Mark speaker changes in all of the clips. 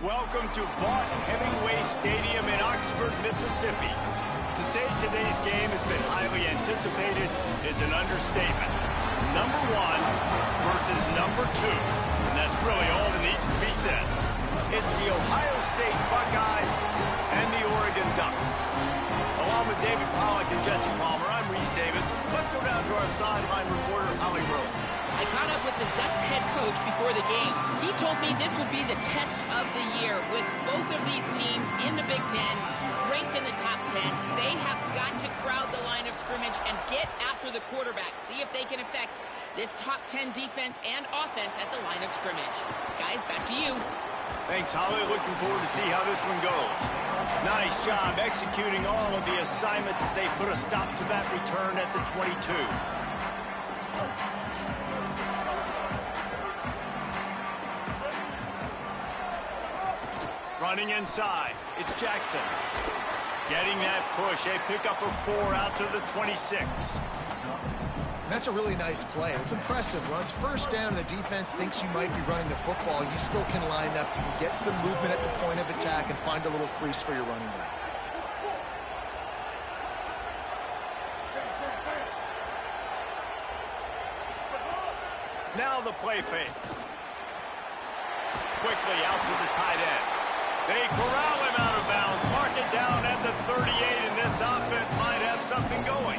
Speaker 1: Welcome to Vaught Hemingway Stadium in Oxford, Mississippi. To say today's game has been highly anticipated is an understatement. Number 1 versus number 2, and that's really all that needs to be said. It's the Ohio State Buckeyes and the Oregon Ducks. Along with David Pollack and Jesse Palmer, I'm Reese Davis. Let's go down to our sideline reporter, Holly Rowe.
Speaker 2: I caught up with the Ducks head coach before the game. He told me this would be the test of the year with both of these teams in the Big Ten, ranked in the top 10. They have got to crowd the line of scrimmage and get after the quarterback. See if they can affect this top 10 defense and offense at the line of scrimmage. Guys, back to you.
Speaker 1: Thanks, Holly. Looking forward to see how this one goes. Nice job executing all of the assignments as they put a stop to that return at the 22. Running inside, it's Jackson. Getting that push, a pickup of 4 out to the 26.
Speaker 3: That's a really nice play. It's impressive. When it's first down and the defense thinks you might be running the football, you still can line up and get some movement at the point of attack and find a little crease for your running back.
Speaker 1: Now the play fake. Quickly out to the tight end. They corral him out of bounds, mark it down at the 38, and this offense might have something going.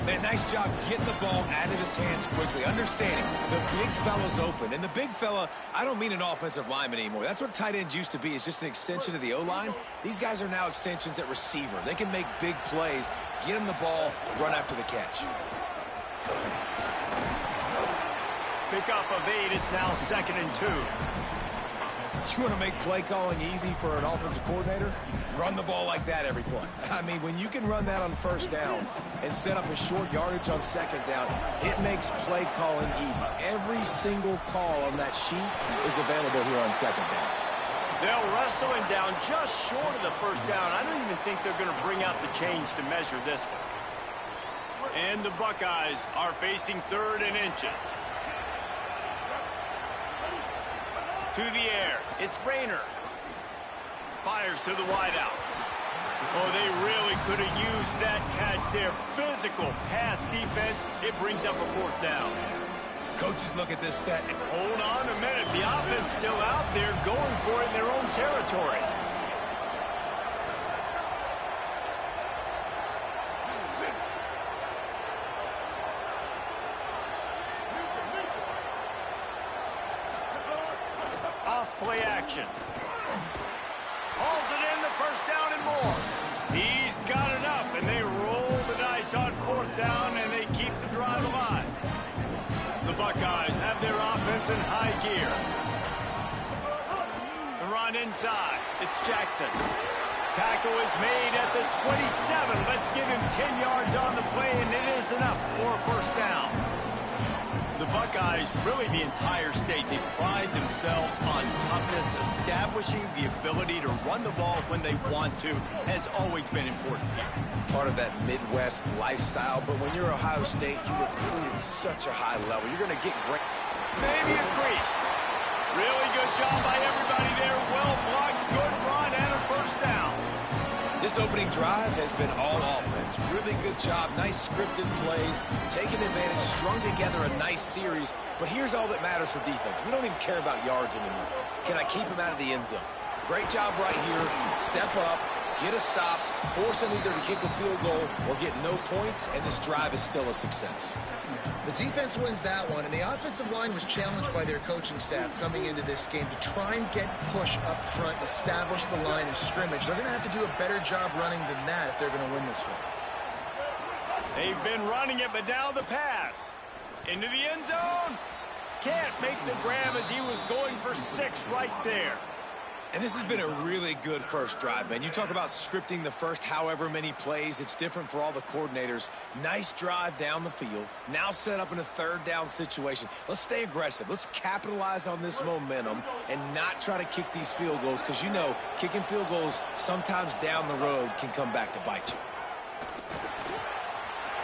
Speaker 4: Man, nice job getting the ball out of his hands quickly, understanding the big fella's open. And the big fella, I don't mean an offensive lineman anymore. That's what tight ends used to be, is just an extension of the O-line. These guys are now extensions at receiver. They can make big plays, get him the ball, run after the catch.
Speaker 1: Pickup of 8, it's now 2nd and 2.
Speaker 4: You want to make play calling easy for an offensive coordinator? Run the ball like that every play. I mean, when you can run that on first down and set up a short yardage on 2nd down, it makes play calling easy. Every single call on that sheet is available here on 2nd down.
Speaker 1: They'll wrestle him down just short of the first down. I don't even think they're going to bring out the chains to measure this one. And the Buckeyes are facing 3rd and inches. To the air, it's Rayner. Fires to the wideout. Oh, they really could have used that catch there. Physical pass defense. It brings up a 4th down.
Speaker 4: Coaches look at this stat.
Speaker 1: Hold on a minute. The offense still out there going for it in their own territory. Play action. Hauls it in, the 1st down and more. He's got it up, and they roll the dice on 4th down, and they keep the drive alive. The Buckeyes have their offense in high gear. The run inside. It's Jackson. Tackle is made at the 27. Let's give him 10 yards on the play, and it is enough for a 1st down. The Buckeyes, really the entire state, they pride themselves on toughness. Establishing the ability to run the ball when they want to has always been important here.
Speaker 4: Part of that Midwest lifestyle, but when you're Ohio State, you recruit at such a high level. You're going to get great.
Speaker 1: Maybe a crease. Really good job by everybody there. Well blocked, good run, and a 1st down.
Speaker 4: This opening drive has been all offense. Really good job. Nice scripted plays. Taking advantage, strung together a nice series. But here's all that matters for defense. We don't even care about yards anymore. Can I keep him out of the end zone? Great job right here. Step up, get a stop, force him either to kick a field goal or get no points, and this drive is still a success.
Speaker 3: The defense wins that one, and the offensive line was challenged by their coaching staff coming into this game to try and get push up front and establish the line of scrimmage. They're going to have to do a better job running than that if they're going to win this one.
Speaker 1: They've been running it, but now the pass. Into the end zone. Can't make the grab as he was going for 6 right there.
Speaker 4: And this has been a really good first drive, man. You talk about scripting the first however many plays. It's different for all the coordinators. Nice drive down the field. Now set up in a 3rd down situation. Let's stay aggressive. Let's capitalize on this momentum and not try to kick these field goals because, you know, kicking field goals sometimes down the road can come back to bite you.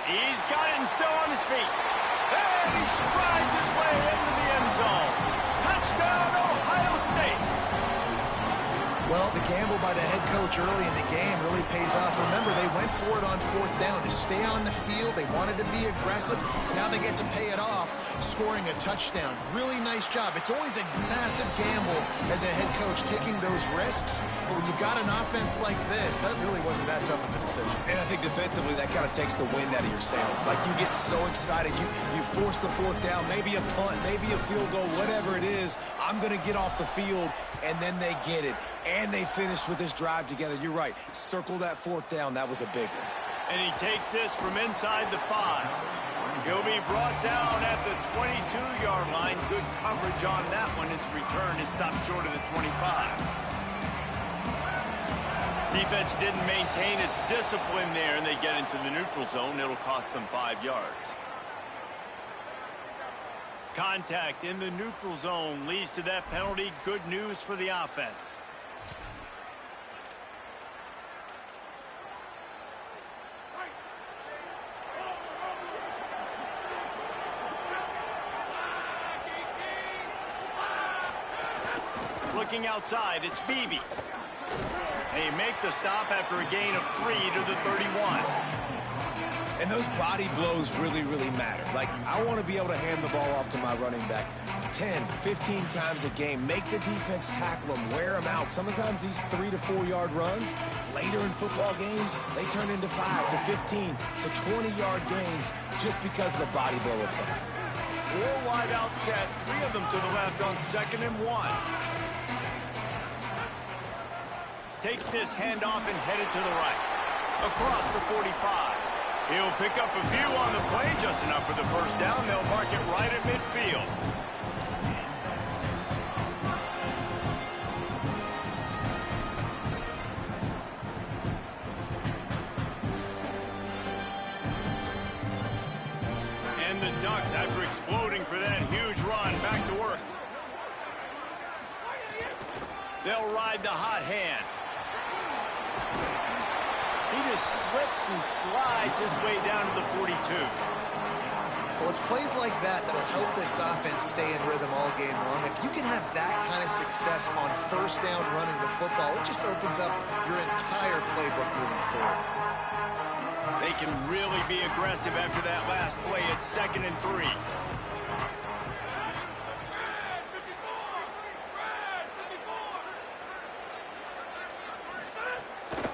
Speaker 1: He's got it and still on his feet. And he strides his way into the end zone. Touchdown, Ohio State.
Speaker 3: Well, the gamble by the head coach early in the game really pays off. Remember, they went for it on 4th down to stay on the field. They wanted to be aggressive. Now they get to pay it off, scoring a touchdown. Really nice job. It's always a massive gamble as a head coach taking those risks. But when you've got an offense like this, that really wasn't that tough of a decision.
Speaker 4: And I think defensively, that kind of takes the wind out of your sails. Like, you get so excited. You force the 4th down, maybe a punt, maybe a field goal, whatever it is. I'm going to get off the field, and then they get it. And they finished with this drive together. You're right. Circle that 4th down. That was a big one.
Speaker 1: And he takes this from inside the 5. He'll be brought down at the 22-yard line. Good coverage on that one. His return is stopped short of the 25. Defense didn't maintain its discipline there, and they get into the neutral zone. It'll cost them 5 yards. Contact in the neutral zone leads to that penalty. Good news for the offense. Looking outside, it's Beebe. They make the stop after a gain of 3 to the 31.
Speaker 4: And those body blows really, really matter. Like, I want to be able to hand the ball off to my running back 10, 15 times a game. Make the defense tackle them, wear them out. Sometimes these 3 to 4 yard runs, later in football games, they turn into 5 to 15 to 20-yard gains just because of the body blow effect.
Speaker 1: 4 wide out set, 3 of them to the left on 2nd and 1. Takes this handoff and headed to the right. Across the 45. He'll pick up a few on the play, just enough for the first down. They'll mark it right at midfield. And the Ducks, after exploding for that huge run, back to work. They'll ride the hot hand. He just slips and slides his way down to the 42.
Speaker 3: Well, it's plays like that that'll help this offense stay in rhythm all game long. If you can have that kind of success on 1st down running the football, it just opens up your entire playbook moving forward.
Speaker 1: They can really be aggressive after that last play at 2nd and 3.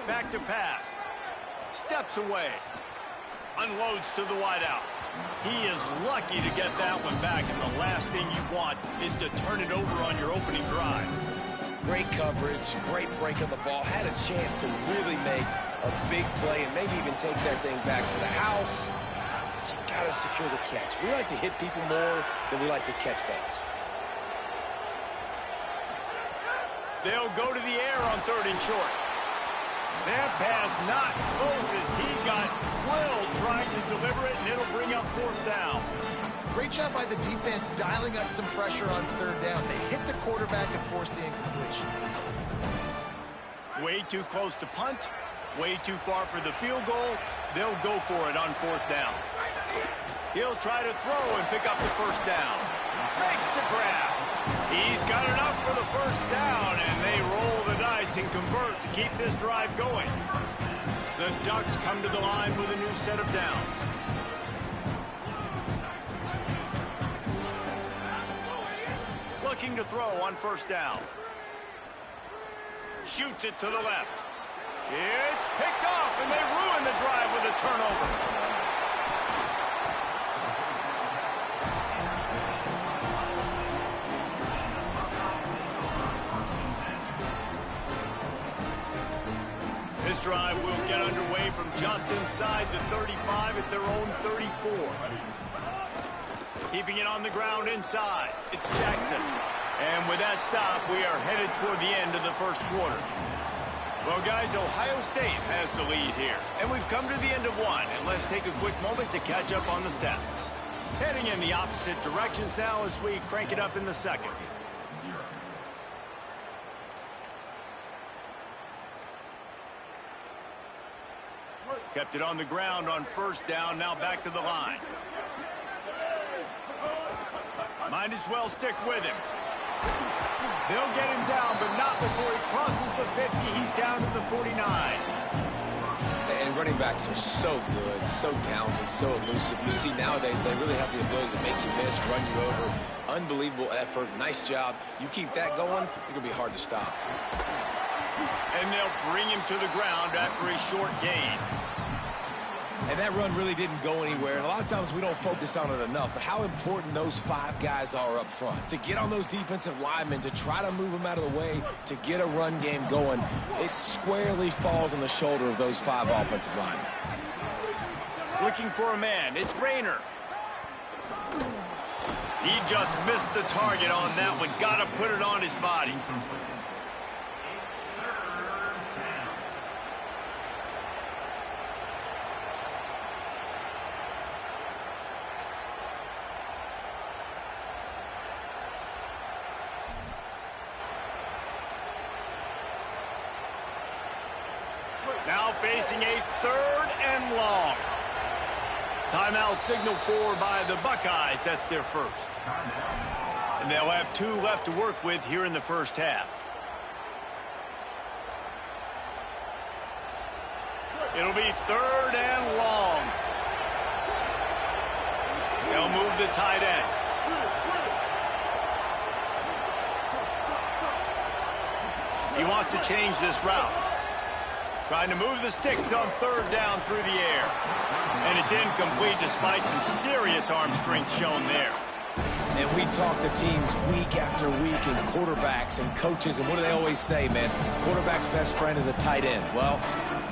Speaker 1: Back to pass. Steps away. Unloads to the wideout. He is lucky to get that one back, and the last thing you want is to turn it over on your opening drive.
Speaker 4: Great coverage, great break on the ball. Had a chance to really make a big play and maybe even take that thing back to the house. But you got to secure the catch. We like to hit people more than we like to catch balls.
Speaker 1: They'll go to the air on 3rd and short. That pass not close as he got twirled trying to deliver it, and it'll bring up 4th down.
Speaker 3: Great job by the defense dialing up some pressure on 3rd down. They hit the quarterback and forced the incompletion.
Speaker 1: Way too close to punt, way too far for the field goal. They'll go for it on 4th down. He'll try to throw and pick up the 1st down. Makes the grab. He's got enough for the 1st down, and they roll the dice and convert to keep this drive going. The Ducks come to the line with a new set of downs. Looking to throw on 1st down. Shoots it to the left. It's picked off, and they ruin the drive with a turnover. This drive will get underway from just inside the 35 at their own 34. Keeping it on the ground inside, it's Jackson. And with that stop, we are headed toward the end of the 1st quarter. Well, guys, Ohio State has the lead here. And we've come to the end of one. And let's take a quick moment to catch up on the stats. Heading in the opposite directions now as we crank it up in the 2nd. Kept it on the ground on 1st down, now back to the line. Might as well stick with him. They'll get him down, but not before he crosses the 50. He's down to the 49.
Speaker 4: And running backs are so good, so talented, so elusive. You see nowadays they really have the ability to make you miss, run you over. Unbelievable effort. Nice job. You keep that going, it's going to be hard to stop.
Speaker 1: And they'll bring him to the ground after a short gain.
Speaker 4: And that run really didn't go anywhere. And a lot of times we don't focus on it enough. But how important those 5 guys are up front. To get on those defensive linemen, to try to move them out of the way, to get a run game going, it squarely falls on the shoulder of those 5 offensive linemen.
Speaker 1: Looking for a man. It's Rayner. He just missed the target on that one. Got to put it on his body. Now facing a 3rd and long. Timeout signal for by the Buckeyes. That's their first. And they'll have 2 left to work with here in the first half. It'll be 3rd and long. They'll move the tight end. He wants to change this route. Trying to move the sticks on 3rd down through the air. And it's incomplete despite some serious arm strength shown there.
Speaker 4: And we talk to teams week after week and quarterbacks and coaches, and what do they always say, man? Quarterback's best friend is a tight end. Well,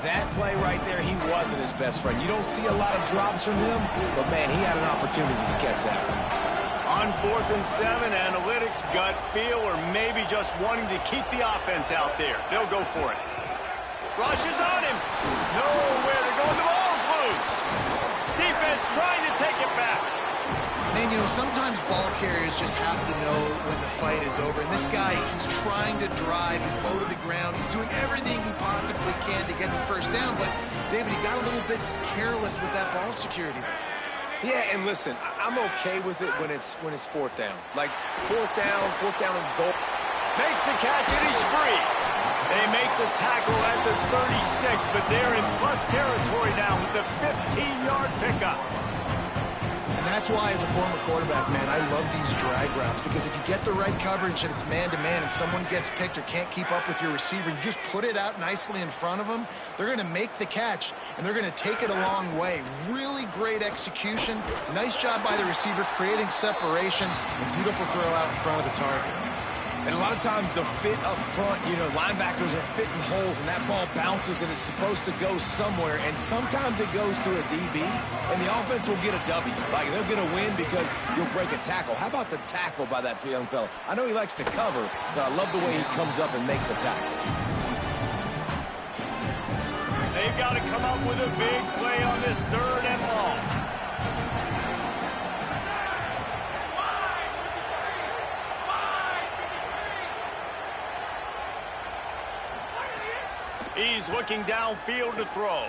Speaker 4: that play right there, he wasn't his best friend. You don't see a lot of drops from him, but, man, he had an opportunity to catch that one.
Speaker 1: On 4th and 7, analytics, gut feel, or maybe just wanting to keep the offense out there. They'll go for it. Rush is on him. Nowhere to go. The ball's loose. Defense trying to take it back.
Speaker 3: Man, you know, sometimes ball carriers just have to know when the fight is over. And this guy, he's trying to drive. He's low to the ground. He's doing everything he possibly can to get the first down. But, David, he got a little bit careless with that ball security there.
Speaker 4: Yeah, and listen, I'm okay with it when it's 4th down. Like, 4th down and goal.
Speaker 1: Makes the catch, and he's free. They make the tackle at the 36, but they're in plus territory now with the 15-yard pickup.
Speaker 3: And that's why, as a former quarterback, man, I love these drag routes, because if you get the right coverage and it's man-to-man and someone gets picked or can't keep up with your receiver, you just put it out nicely in front of them, they're going to make the catch, and they're going to take it a long way. Really great execution. Nice job by the receiver creating separation, and beautiful throw out in front of the target.
Speaker 4: And a lot of times the fit up front, you know, linebackers are fitting holes, and that ball bounces, and it's supposed to go somewhere. And sometimes it goes to a DB, and the offense will get a W. Like, they'll get a win because you'll break a tackle. How about the tackle by that young fella? I know he likes to cover, but I love the way he comes up and makes the tackle.
Speaker 1: They've got to come up with a big play on this 3rd and long. He's looking downfield to throw.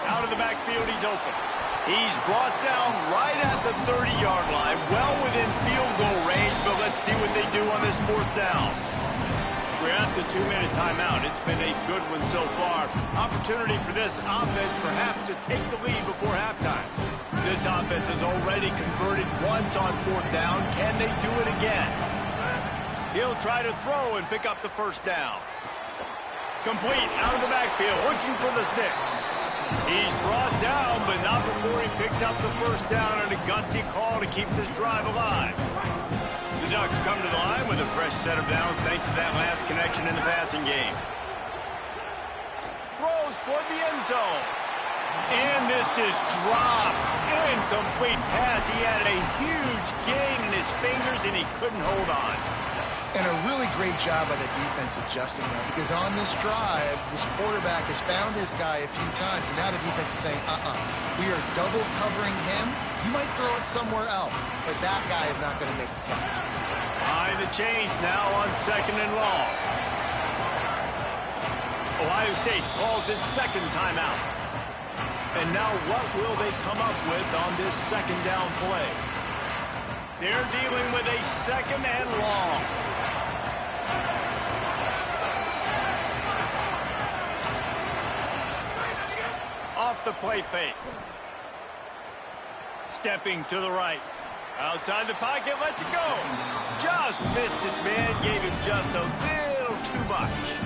Speaker 1: Out of the backfield, he's open. He's brought down right at the 30-yard line, well within field goal range, but let's see what they do on this 4th down. We're at the 2-minute timeout. It's been a good one so far. Opportunity for this offense perhaps to take the lead before halftime. This offense has already converted once on 4th down. Can they do it again? He'll try to throw and pick up the 1st down. Complete out of the backfield, looking for the sticks. He's brought down, but not before he picks up the 1st down, and a gutsy call to keep this drive alive. The Ducks come to the line with a fresh set of downs thanks to that last connection in the passing game. Throws toward the end zone. And this is dropped. Incomplete pass. He had a huge gain in his fingers, and he couldn't hold on.
Speaker 3: And a really great job by the defense adjusting now, because on this drive, this quarterback has found his guy a few times, and now the defense is saying, we are double covering him. You might throw it somewhere else, but that guy is not going to make the catch.
Speaker 1: Behind the chains now on 2nd and long. Ohio State calls its 2nd timeout. And now what will they come up with on this 2nd down play? They're dealing with a second and long. Off the play fake. Stepping to the right. Outside the pocket, lets it go. Just missed his man, gave him just a little too much.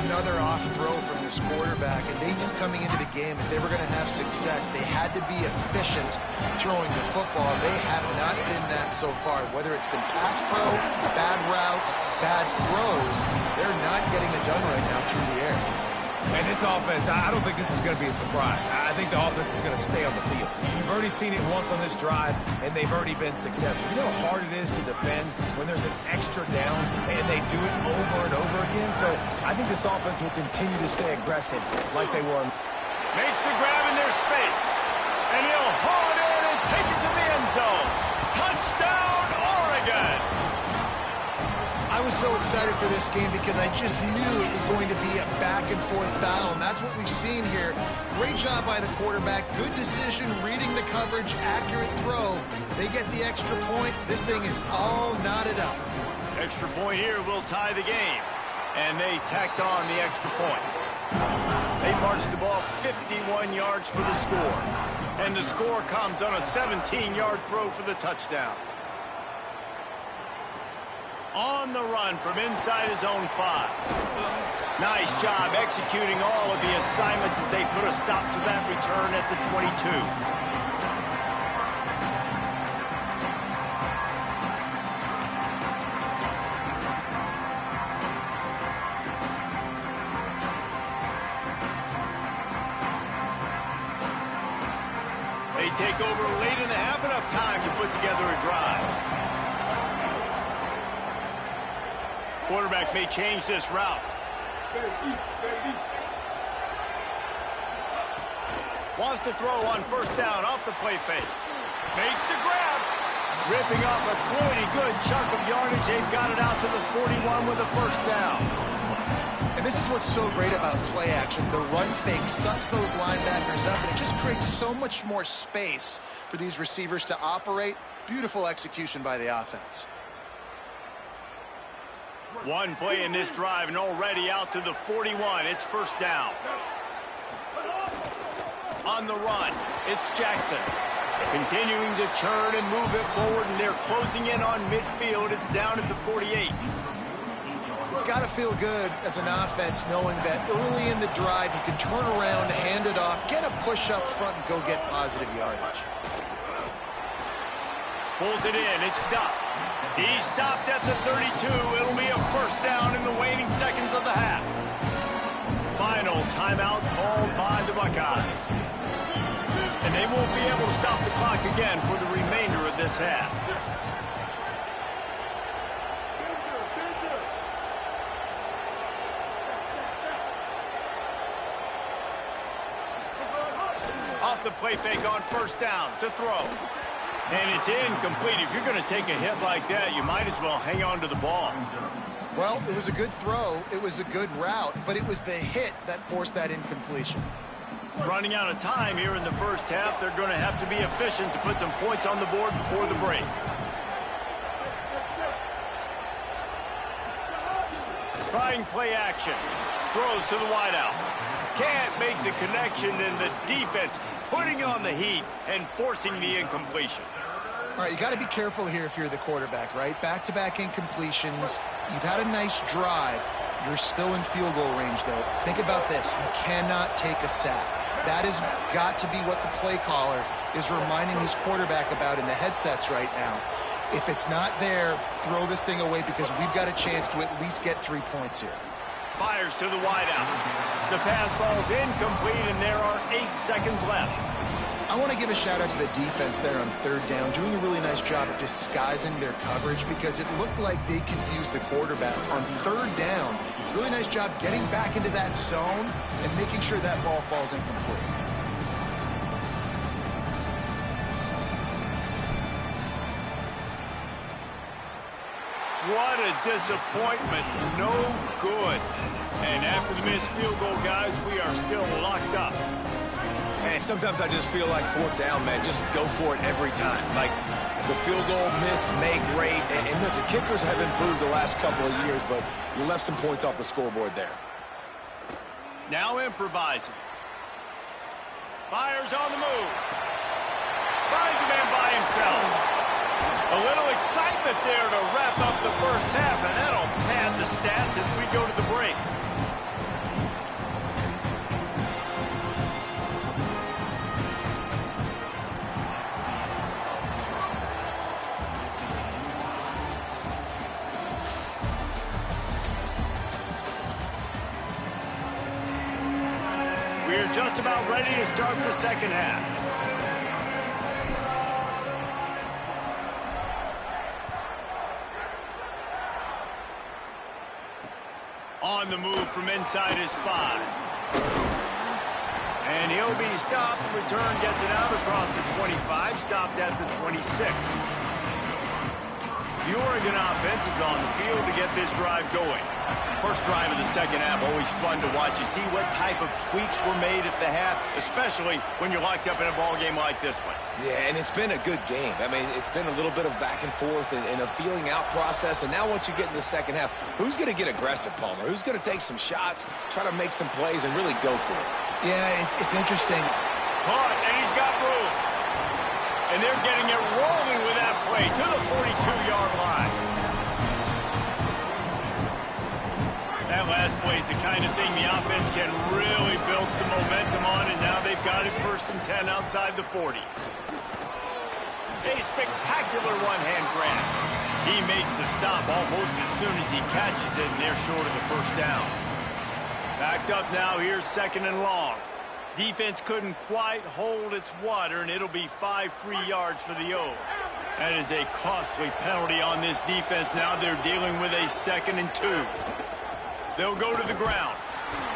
Speaker 3: Another off throw from this quarterback, and they knew coming into the game if they were going to have success, they had to be efficient throwing the football. They have not been that so far. Whether it's been pass pro, bad routes, bad throws, they're not getting it done right now through the air.
Speaker 4: And this offense, I don't think this is going to be a surprise. I think the offense is going to stay on the field. You've already seen it once on this drive, and they've already been successful. You know how hard it is to defend when there's an extra down, and they do it over and over again? So I think this offense will continue to stay aggressive like they were.
Speaker 1: Makes the grab in their space. And he'll haul it in and take it to the end zone. Touchdown, Oregon!
Speaker 3: I was so excited for this game because I just knew it was going to be a back-and-forth battle, and that's what we've seen here. Great job by the quarterback, good decision, reading the coverage, accurate throw. They get the extra point. This thing is all knotted up.
Speaker 1: Extra point here will tie the game, and they tacked on the extra point. They marched the ball 51 yards for the score, and the score comes on a 17-yard throw for the touchdown. On the run from inside his own 5. Nice job executing all of the assignments as they put a stop to that return at the 22. They take over late in the half, enough time to put together a drive. Quarterback may change this route. Wants to throw on first down off the play fake. Makes the grab. Ripping off a pretty good chunk of yardage. They've got it out to the 41 with a first down.
Speaker 3: And this is what's so great about play action. The run fake sucks those linebackers up, and it just creates so much more space for these receivers to operate. Beautiful execution by the offense.
Speaker 1: One play in this drive and already out to the 41. It's first down. On the run, it's Jackson. Continuing to churn and move it forward, and they're closing in on midfield. It's down at the 48.
Speaker 3: It's got to feel good as an offense knowing that early in the drive you can turn around, hand it off, get a push up front, and go get positive yardage.
Speaker 1: Pulls it in. It's Duff. He stopped at the 32. It'll be a first down in the waning seconds of the half. Final timeout called by the Buckeyes. And they won't be able to stop the clock again for the remainder of this half. Off the play fake on first down to throw. And it's incomplete. If you're going to take a hit like that, you might as well hang on to the ball.
Speaker 3: Well, it was a good throw. It was a good route, but it was the hit that forced that incompletion.
Speaker 1: Running out of time here in the first half. They're going to have to be efficient to put some points on the board before the break. Trying play action. Throws to the wideout. Can't make the connection, and the defense putting on the heat and forcing the incompletion.
Speaker 3: All right, you got to be careful here if you're the quarterback, right? Back-to-back incompletions. You've had a nice drive. You're still in field goal range, though. Think about this. You cannot take a sack. That has got to be what the play caller is reminding his quarterback about in the headsets right now. If it's not there, throw this thing away because we've got a chance to at least get 3 points here.
Speaker 1: Fires to the wideout. The pass falls incomplete, and there are 8 seconds left.
Speaker 3: I want to give a shout-out to the defense there on third down, doing a really nice job at disguising their coverage because it looked like they confused the quarterback on third down. Really nice job getting back into that zone and making sure that ball falls incomplete.
Speaker 1: What a disappointment. No good. And after the missed field goal, guys, we are still locked up.
Speaker 4: Man, sometimes I just feel like fourth down, man, just go for it every time. Like, the field goal miss-make rate. And listen, kickers have improved the last couple of years, but you left some points off the scoreboard there.
Speaker 1: Now improvising. Fires on the move. Finds a man by himself. A little excitement there to wrap up the first half, and that'll pad the stats as we go to the break. We're just about ready to start the second half. On the move from inside his 5. And he'll be stopped. Return gets it out across the 25, stopped at the 26. The Oregon offense is on the field to get this drive going. First drive of the second half, always fun to watch. You see what type of tweaks were made at the half, especially when you're locked up in a ball game like this one.
Speaker 4: Yeah, and it's been a good game. I mean, it's been a little bit of back and forth and a feeling out process. And now once you get in the second half, who's going to get aggressive, Palmer? Who's going to take some shots, try to make some plays, and really go for it?
Speaker 3: Yeah, it's interesting.
Speaker 1: Caught, and he's got room. And they're getting it rolling with that play to the 42-yard line. That last play is the kind of thing the offense can really build some momentum on, and now they've got it 1st and 10 outside the 40. A spectacular one-hand grab. He makes the stop almost as soon as he catches it, and they're short of the first down. Backed up now, here's 2nd and long. Defense couldn't quite hold its water, and it'll be 5 free yards for the O. That is a costly penalty on this defense. Now they're dealing with a 2nd and 2. They'll go to the ground,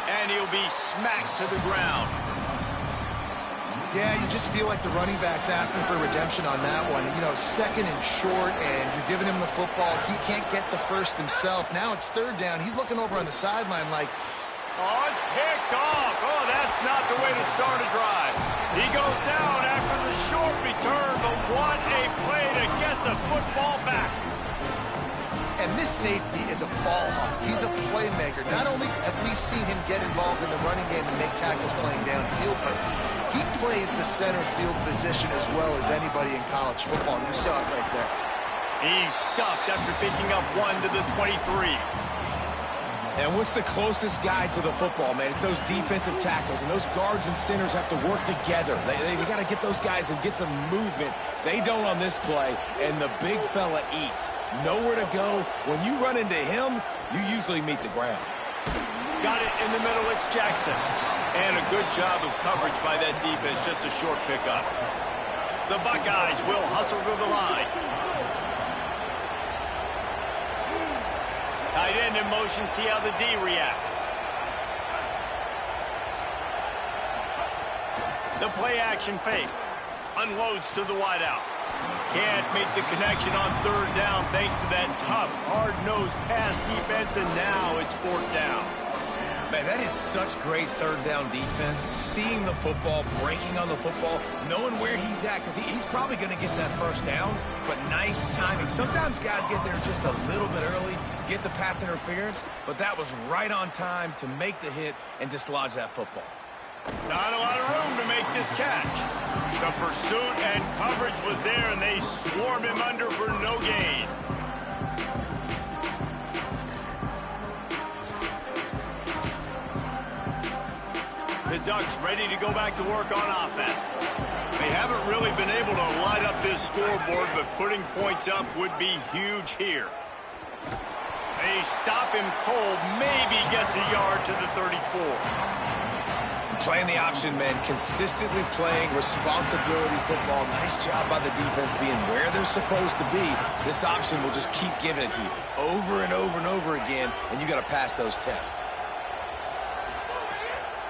Speaker 1: and he'll be smacked to the ground.
Speaker 3: Yeah, you just feel like the running back's asking for redemption on that one. You know, 2nd and short, and you're giving him the football. He can't get the first himself. Now it's 3rd down. He's looking over on the sideline like,
Speaker 1: oh, it's picked off. Oh, that's not the way to start a drive. He goes down after the short return, but what a play to get the football back.
Speaker 3: and this safety is a ball hawk. He's a playmaker. Not only have we seen him get involved in the running game and make tackles playing downfield, but he plays the center field position as well as anybody in college football. You saw it right there.
Speaker 1: He's stuffed after picking up one to the 23.
Speaker 4: And what's the closest guy to the football, man? It's those defensive tackles, and those guards and centers have to work together. They got to get those guys and get some movement. They don't on this play, and the big fella eats. Nowhere to go. When you run into him, you usually meet the ground.
Speaker 1: Got it in the middle. It's Jackson. And a good job of coverage by that defense. Just a short pickup. The Buckeyes will hustle to the line. Tight end in motion, see how the D reacts. The play action fake. Unloads to the wideout. Can't make the connection on third down thanks to that tough, hard-nosed pass defense, and now it's fourth down.
Speaker 4: Man, that is such great third down defense. Seeing the football, breaking on the football, knowing where he's at, because he's probably going to get that first down, but nice timing. Sometimes guys get there just a little bit early, get the pass interference, but that was right on time to make the hit and dislodge that football.
Speaker 1: Not a lot of room to make this catch. The pursuit and coverage was there, and they swarmed him under for no gain. The Ducks ready to go back to work on offense. They haven't really been able to light up this scoreboard, but putting points up would be huge here. They stop him cold, maybe gets a yard to the 34.
Speaker 4: Playing the option, man, consistently playing responsibility football. Nice job by the defense being where they're supposed to be. This option will just keep giving it to you over and over and over again, and you got to pass those tests.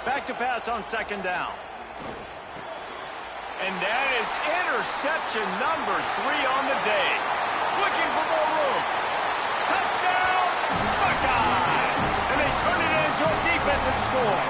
Speaker 1: Back to pass on second down. And that is interception number 3 on the day. Looking for more room. Touchdown, Buckeye! And they turn it into a defensive score.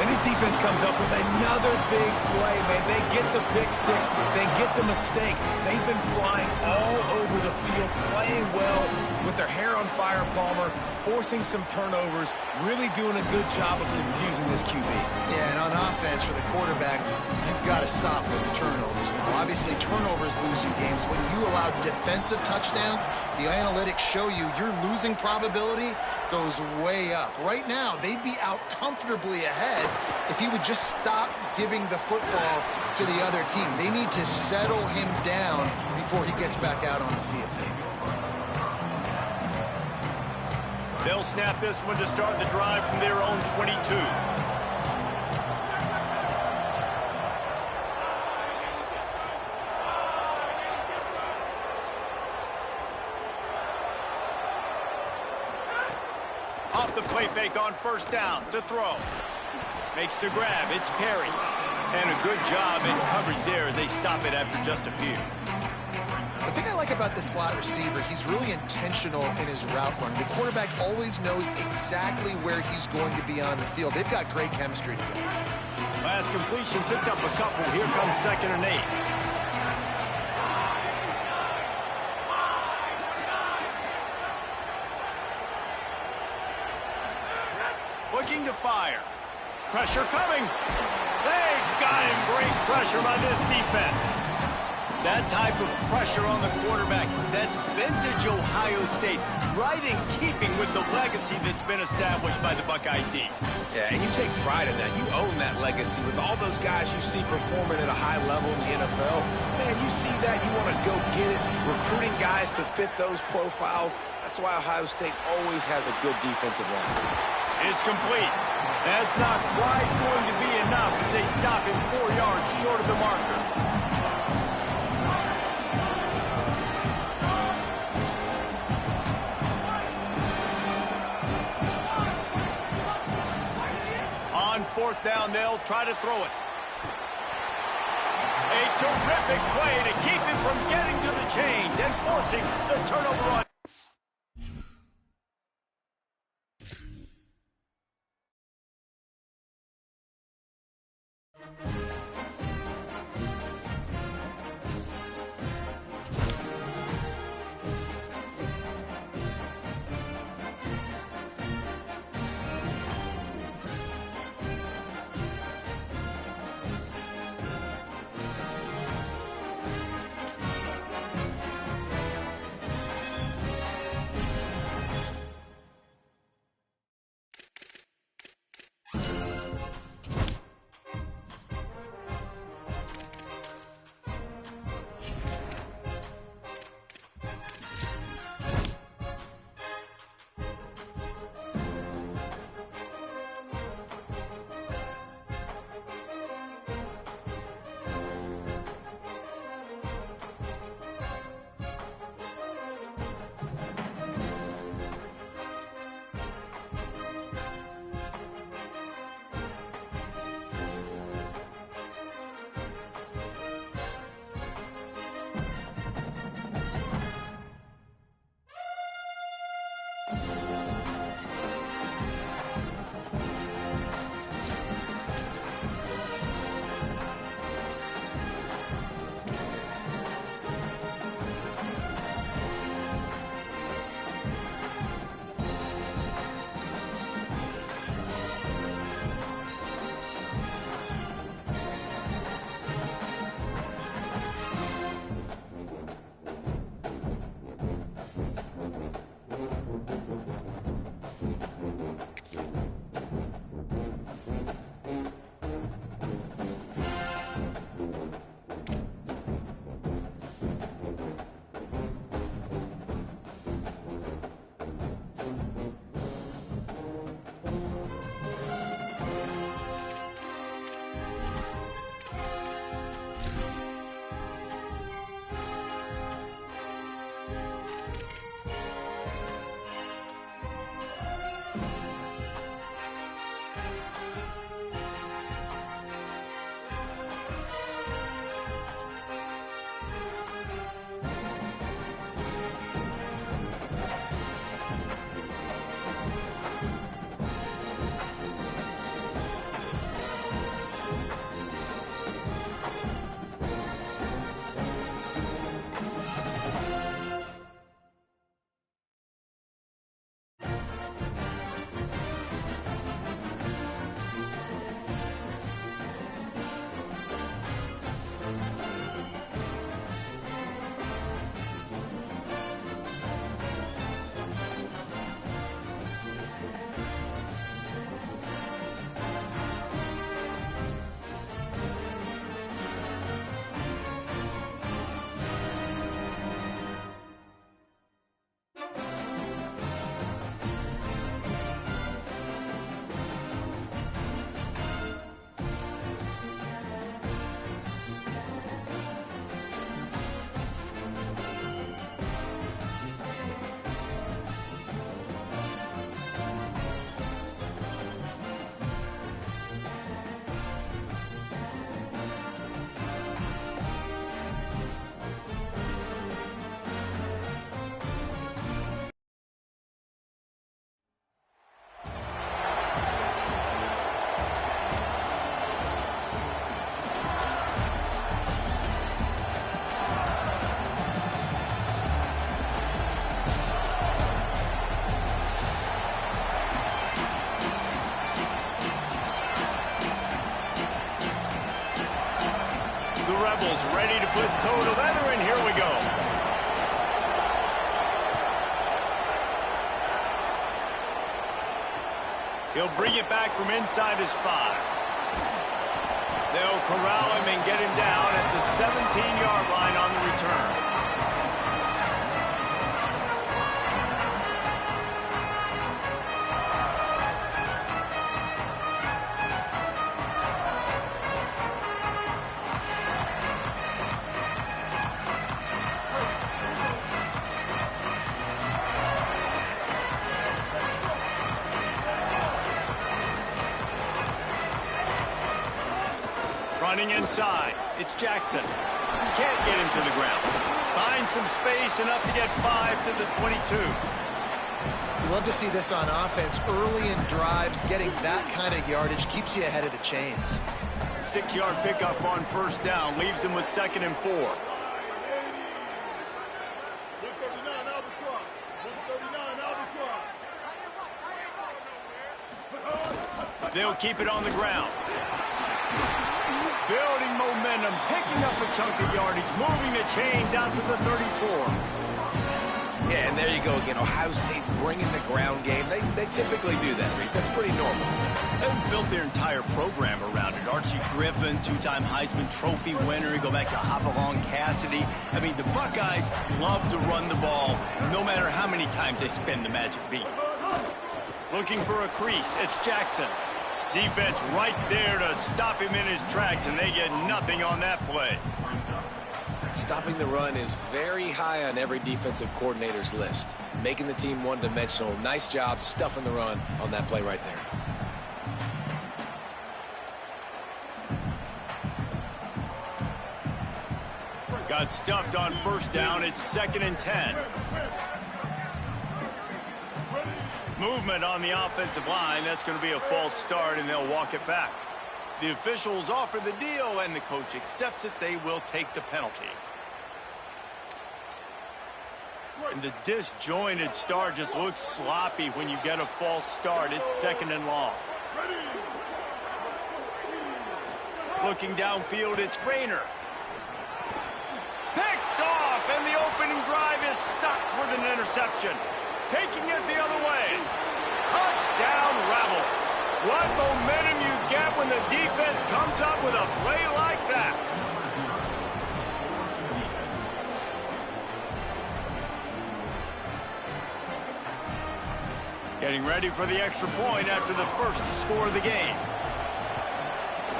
Speaker 4: And this defense defense comes up with another big play, man. They get the pick six. They get the mistake. They've been flying all over the field, playing well with their hair on fire, Palmer, forcing some turnovers, really doing a good job of confusing this QB.
Speaker 3: Yeah, and on offense for the quarterback, you've got to stop with the turnovers. Now, obviously, turnovers lose you games. When you allow defensive touchdowns, the analytics show you your losing probability goes way up. Right now, they'd be out comfortably ahead if he would just stop giving the football to the other team. They need to settle him down before he gets back out on the field.
Speaker 1: They'll snap this one to start the drive from their own 22. Off the play fake on first down to throw. Makes the grab. It's Perry. And a good job in coverage there as they stop it after just a few.
Speaker 3: The thing I like about this slot receiver, he's really intentional in his route running. The quarterback always knows exactly where he's going to be on the field. They've got great chemistry together.
Speaker 1: Last completion picked up a couple. Here comes 2nd and 8. Looking to fire. Pressure coming. They got him. Great pressure by this defense. That type of pressure on the quarterback, that's vintage Ohio State, right in keeping with the legacy that's been established by the Buckeye D.
Speaker 4: Yeah, and you take pride in that. You own that legacy with all those guys you see performing at a high level in the NFL. Man, you see that, you want to go get it, recruiting guys to fit those profiles. That's why Ohio State always has a good defensive line.
Speaker 1: It's complete. That's not quite going to be enough as they stop him 4 yards short of the marker. On 4th down, they'll try to throw it. A terrific play to keep him from getting to the chains and forcing the turnover on. The Rebels ready to put toe to leather, and here we go. He'll bring it back from inside his 5. They'll corral him and get him down at the 17-yard line on the return. Running inside, it's Jackson. Can't get him to the ground. Finds some space, enough to get 5 to the 22.
Speaker 3: You love to see this on offense. Early in drives, getting that kind of yardage keeps you ahead of the chains.
Speaker 1: 6-yard pickup on first down, leaves him with 2nd and 4. They'll keep it on the ground. Building momentum, picking up a chunk of yardage, moving the chains out to the 34.
Speaker 4: Yeah, and there you go again. Ohio State bringing the ground game. They typically do that, Reese. That's pretty normal.
Speaker 1: They've built their entire program around it. Archie Griffin, 2-time Heisman Trophy winner. You go back to Hopalong Cassidy. I mean, the Buckeyes love to run the ball, no matter how many times they spin the magic beat. Looking for a crease, it's Jackson. Defense right there to stop him in his tracks, and they get nothing on that play.
Speaker 4: Stopping the run is very high on every defensive coordinator's list. Making the team one-dimensional. Nice job stuffing the run on that play right there.
Speaker 1: Got stuffed on first down. It's 2nd and 10. Movement on the offensive line. That's going to be a false start, and they'll walk it back. The officials offer the deal, and the coach accepts it. They will take the penalty. And the disjointed start just looks sloppy when you get a false start. It's 2nd and long. Looking downfield, it's Rayner. Picked off, and the opening drive is stuck with an interception. Taking it the other way. Touchdown, Rebels. What momentum you get when the defense comes up with a play like that. Getting ready for the extra point after the first score of the game.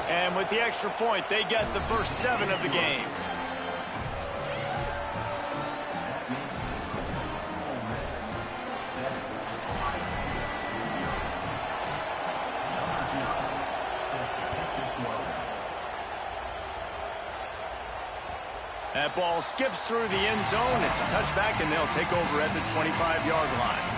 Speaker 1: And with the extra point, they get the first 7 of the game. That ball skips through the end zone. It's a touchback, and they'll take over at the 25-yard line.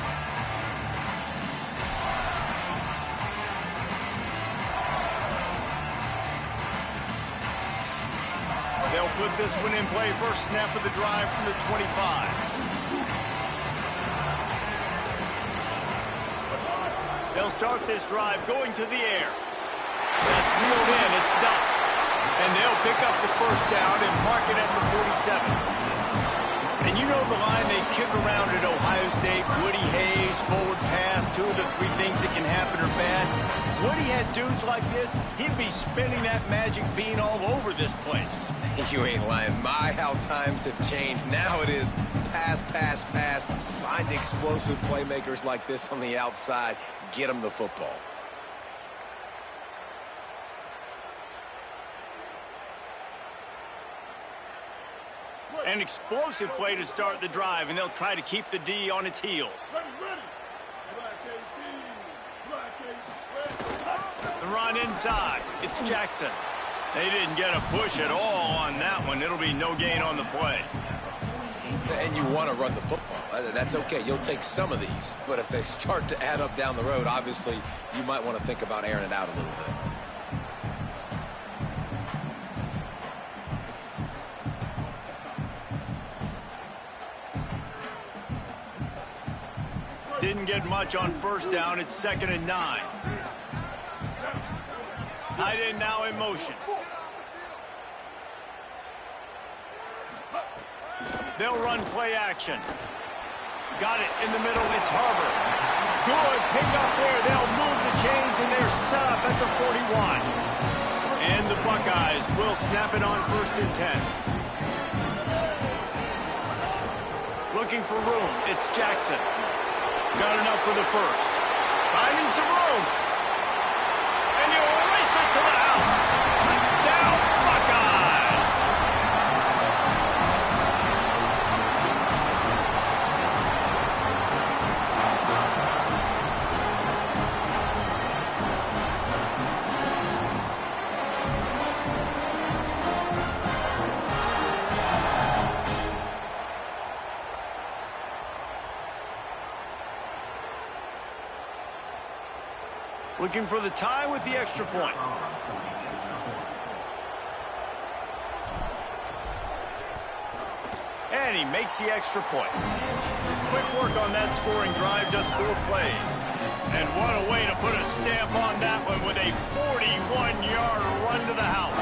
Speaker 1: They'll put this one in play. First snap of the drive from the 25. They'll start this drive going to the air. That's reeled in. It's done. And they'll pick up the first down and mark it at the 47. And you know the line they kick around at Ohio State. Woody Hayes, forward pass, 2 of the 3 things that can happen are bad. Woody had dudes like this, he'd be spinning that magic bean all over this place.
Speaker 4: You ain't lying. My, how times have changed. Now it is pass, pass, pass. Find explosive playmakers like this on the outside. Get them the football.
Speaker 1: An explosive play to start the drive, and they'll try to keep the D on its heels. The run inside. It's Jackson. They didn't get a push at all on that one. It'll be no gain on the play.
Speaker 4: And you want to run the football. That's okay. You'll take some of these. But if they start to add up down the road, obviously, you might want to think about airing it out a little bit.
Speaker 1: Didn't get much on first down. It's 2nd and 9. Tight end now in motion. They'll run play action. Got it in the middle. It's Harbor. Good pick up there. They'll move the chains, and they're set up at the 41. And the Buckeyes will snap it on 1st and 10. Looking for room. It's Jackson. Got enough for the first. Finding some room. And he'll race it to the house. Touchdown, Buckeyes! Looking for the tie with the extra point. And he makes the extra point. Quick work on that scoring drive, just 4 plays. And what a way to put a stamp on that one with a 41-yard run to the house.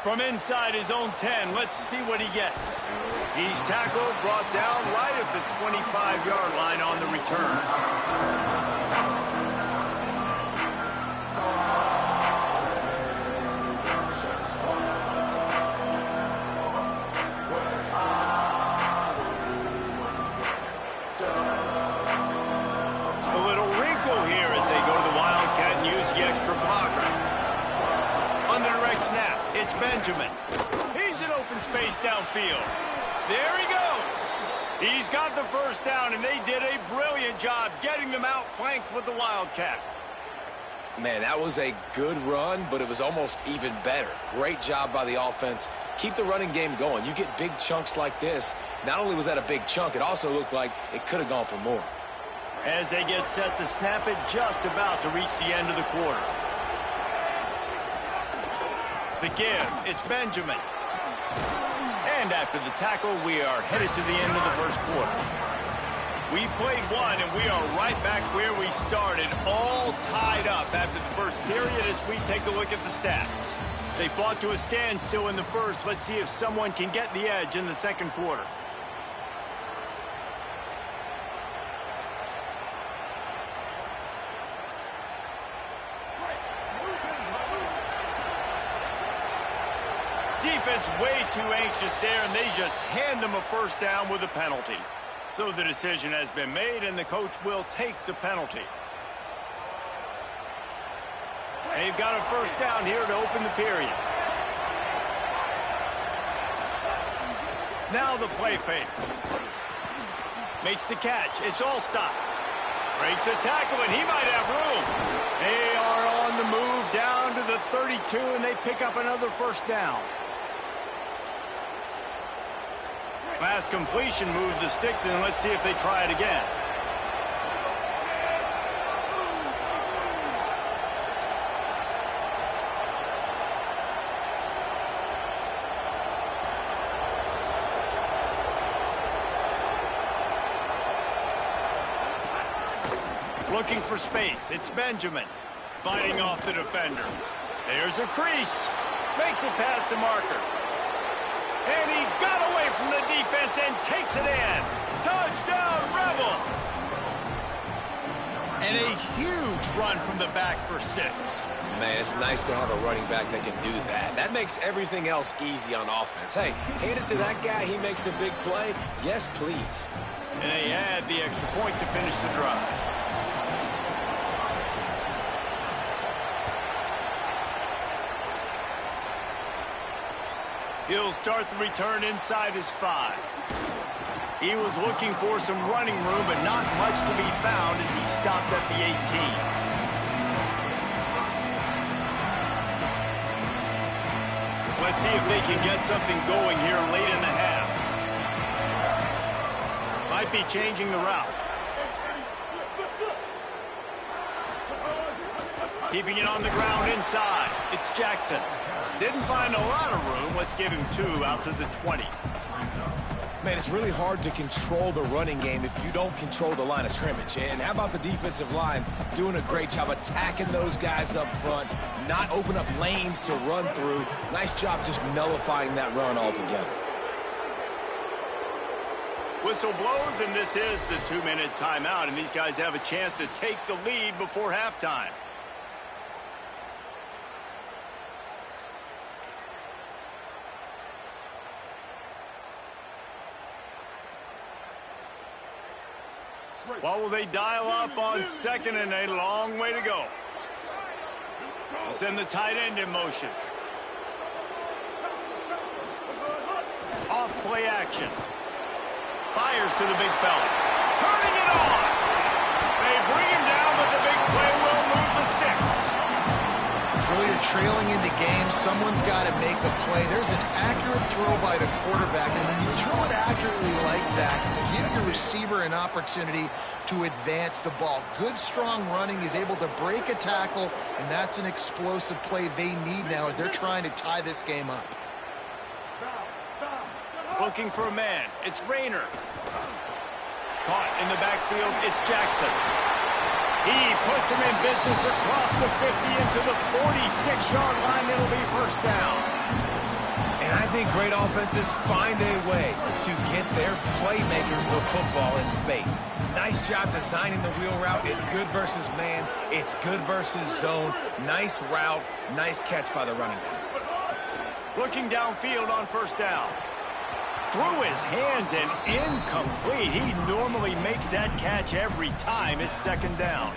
Speaker 1: From inside his own 10, let's see what he gets. He's tackled, brought down right at the 25-yard line on the return. A little wrinkle here as they go to the Wildcat and use the extra blocker. On the direct snap. It's Benjamin. He's in open space downfield. There he goes. He's got the first down, and they did a brilliant job getting them outflanked with the Wildcat.
Speaker 4: Man, that was a good run, but it was almost even better. Great job by the offense. Keep the running game going. You get big chunks like this. Not only was that a big chunk, it also looked like it could have gone for more.
Speaker 1: As they get set to snap it, just about to reach the end of the quarter. The give, it's Benjamin. And after the tackle, we are headed to the end of the first quarter. We've played one, and we are right back where we started, all tied up after the first period as we take a look at the stats. They fought to a standstill in the first. Let's see if someone can get the edge in the second quarter. Defense way too anxious there, and they just hand them a first down with a penalty. So the decision has been made, and the coach will take the penalty. They've got a first down here to open the period. Now the play fake. Makes the catch. It's all stopped. Breaks a tackle, and he might have room. They are on the move down to the 32, and they pick up another first down. Last completion moved the sticks in. Let's see if they try it again. Looking for space. It's Benjamin. Fighting off the defender. There's a crease. Makes it past the marker. And he got away from the defense and takes it in. Touchdown, Rebels! And a huge run from the back for 6.
Speaker 4: Man, it's nice to have a running back that can do that. That makes everything else easy on offense. Hey, hand it to that guy. He makes a big play. Yes, please.
Speaker 1: And they add the extra point to finish the drive. He'll start the return inside his 5. He was looking for some running room, but not much to be found as he stopped at the 18. Let's see if they can get something going here late in the half. Might be changing the route. Keeping it on the ground inside. It's Jackson. Didn't find a lot of room. Let's give him 2 out to the 20.
Speaker 4: Man, it's really hard to control the running game if you don't control the line of scrimmage. And how about the defensive line doing a great job attacking those guys up front, not open up lanes to run through. Nice job just nullifying that run altogether.
Speaker 1: Whistle blows, and this is the 2-minute timeout, and these guys have a chance to take the lead before halftime. What will they dial up on 2nd and a long way to go? They'll send the tight end in motion. Off play action. Fires to the big fella. Turning it on. They bring him down, but the big play will move the sticks.
Speaker 3: Well, you're trailing into games. Someone's got to make a play. There's an accurate throw by the quarterback, and when you throw it accurately like that, you give your receiver an opportunity to advance the ball. Good, strong running. He's able to break a tackle, and that's an explosive play they need now as they're trying to tie this game up.
Speaker 1: Looking for a man. It's Rayner. Caught in the backfield. It's Jackson. He puts him in business across the 50 into the 46-yard line. It'll be first down.
Speaker 4: And I think great offenses find a way to get their playmakers the football in space. Nice job designing the wheel route. It's good versus man. It's good versus zone. Nice route. Nice catch by the running back.
Speaker 1: Looking downfield on first down. Through his hands and incomplete. He normally makes that catch every time. It's 2nd down.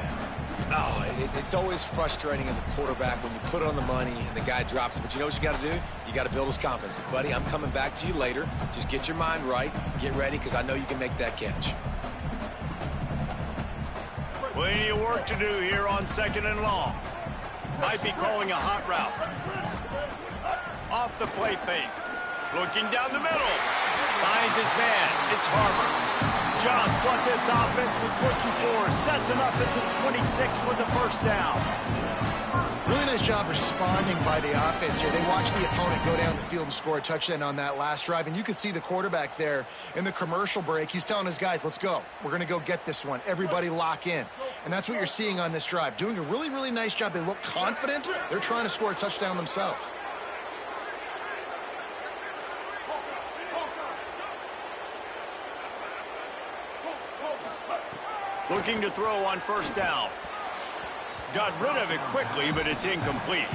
Speaker 4: Oh, it's always frustrating as a quarterback when you put it on the money and the guy drops it. But you know what you got to do? You got to build his confidence. Say, buddy, I'm coming back to you later. Just get your mind right. Get ready, because I know you can make that catch.
Speaker 1: Plenty of work to do here on 2nd and long. Might be calling a hot route. Off the play fake. Looking down the middle. Finds his man. It's Harper. Just what this offense was looking for. Sets him up at the 26 with a first down.
Speaker 3: Really nice job responding by the offense here. They watched the opponent go down the field and score a touchdown on that last drive. And you could see the quarterback there in the commercial break. He's telling his guys, let's go. We're going to go get this one. Everybody lock in. And that's what you're seeing on this drive. Doing a really, really nice job. They look confident. They're trying to score a touchdown themselves.
Speaker 1: Looking to throw on first down. Got rid of it quickly, but it's incomplete.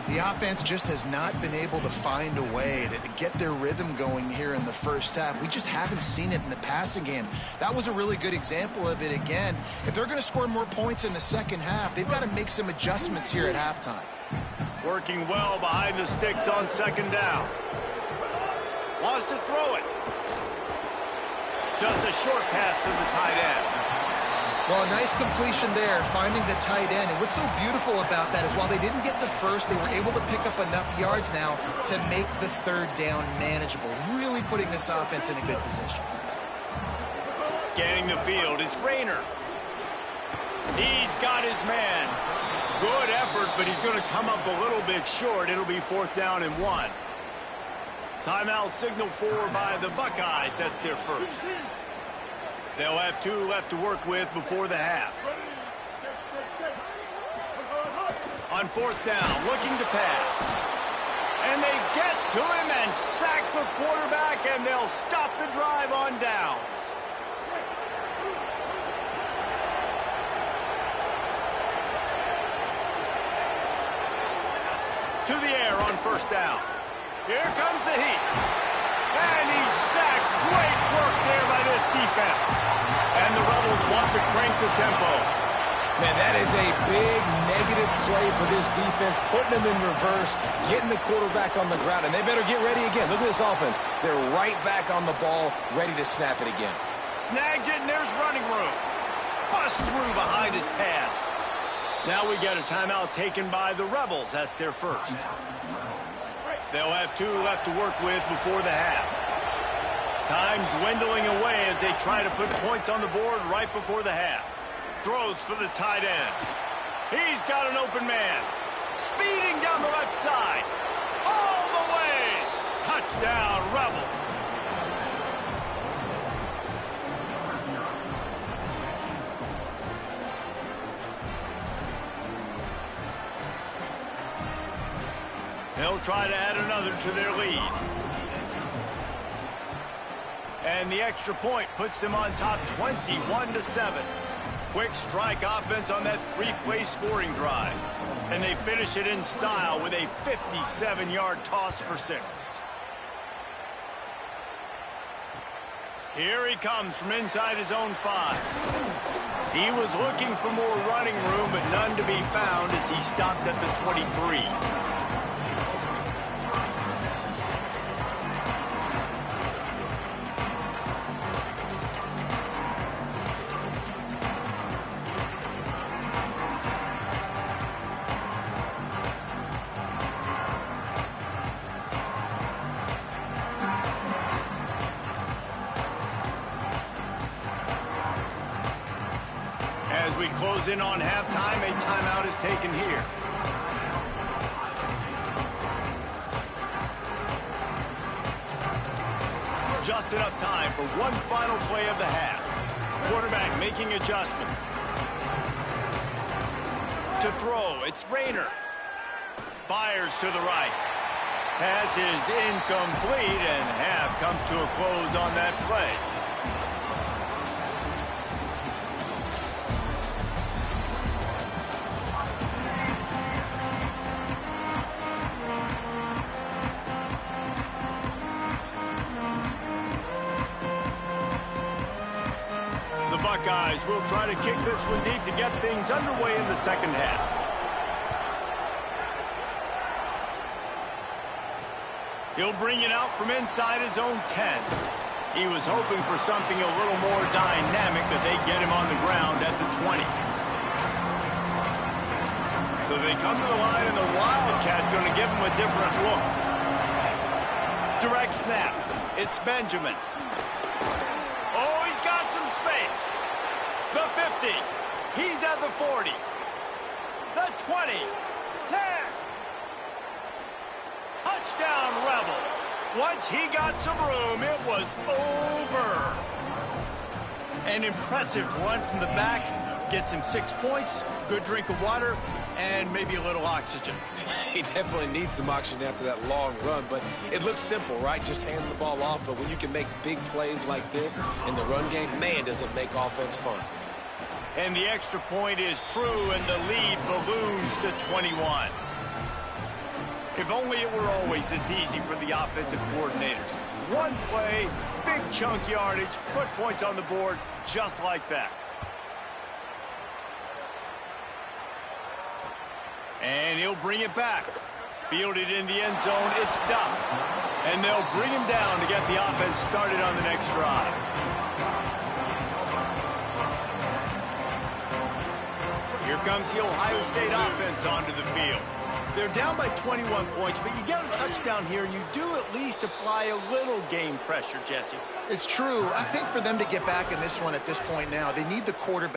Speaker 3: The offense just has not been able to find a way to get their rhythm going here in the first half. We just haven't seen it in the passing game. That was a really good example of it again. If they're going to score more points in the second half, they've got to make some adjustments here at halftime.
Speaker 1: Working well behind the sticks on 2nd down. Wants to throw it. Just a short pass to the tight end.
Speaker 3: Well, a nice completion there, finding the tight end. And what's so beautiful about that is while they didn't get the first, they were able to pick up enough yards now to make the 3rd down manageable, really putting this offense in a good position.
Speaker 1: Scanning the field, it's Rayner. He's got his man. Good effort, but he's going to come up a little bit short. It'll be 4th down and 1. Timeout signal for by the Buckeyes. That's their first. They'll have 2 left to work with before the half. On 4th down, looking to pass. And they get to him and sack the quarterback, and they'll stop the drive on downs. To the air on first down. Here comes the heat. And he's sacked. Great work there by this defense. And the Rebels want to crank the tempo.
Speaker 4: Man, that is a big negative play for this defense, putting them in reverse, getting the quarterback on the ground, and they better get ready again. Look at this offense. They're right back on the ball, ready to snap it again.
Speaker 1: Snags it, and there's running room. Bust through behind his pad. Now we got a timeout taken by the Rebels. That's their first. They'll have 2 left to work with before the half. Time dwindling away as they try to put points on the board right before the half. Throws for the tight end. He's got an open man. Speeding down the left side. All the way. Touchdown, Rebels. They'll try to add another to their lead. And the extra point puts them on top 21-7. Quick strike offense on that three-play scoring drive. And they finish it in style with a 57-yard toss for 6. Here he comes from inside his own 5. He was looking for more running room, but none to be found as he stopped at the 23. As we close in on halftime, a timeout is taken here. Just enough time for one final play of the half. Quarterback making adjustments. To throw, it's Rayner. Fires to the right. Pass is incomplete, and half comes to a close on that play. Buckeyes will try to kick this one deep to get things underway in the second half. He'll bring it out from inside his own 10. He was hoping for something a little more dynamic, but they get him on the ground at the 20. So they come to the line, and the Wildcat going to give him a different look. Direct snap. It's Benjamin. Oh, he's got some space. The 50. He's at the 40. The 20. 10. Touchdown, Rebels. Once he got some room, it was over. An impressive run from the back. Gets him 6 points, good drink of water, and maybe a little oxygen.
Speaker 4: He definitely needs some oxygen after that long run, but it looks simple, right? Just hand the ball off, but when you can make big plays like this in the run game, man, does it make offense fun.
Speaker 1: And the extra point is true, and the lead balloons to 21. If only it were always this easy for the offensive coordinators. One play, big chunk yardage, put points on the board just like that. And he'll bring it back. Fielded in the end zone, it's Duff. And they'll bring him down to get the offense started on the next drive. Here comes the Ohio State offense onto the field. They're down by 21 points, but you get a touchdown here, and you do at least apply a little game pressure, Jesse.
Speaker 3: It's true. I think for them to get back in this one at this point now, they need the quarterback.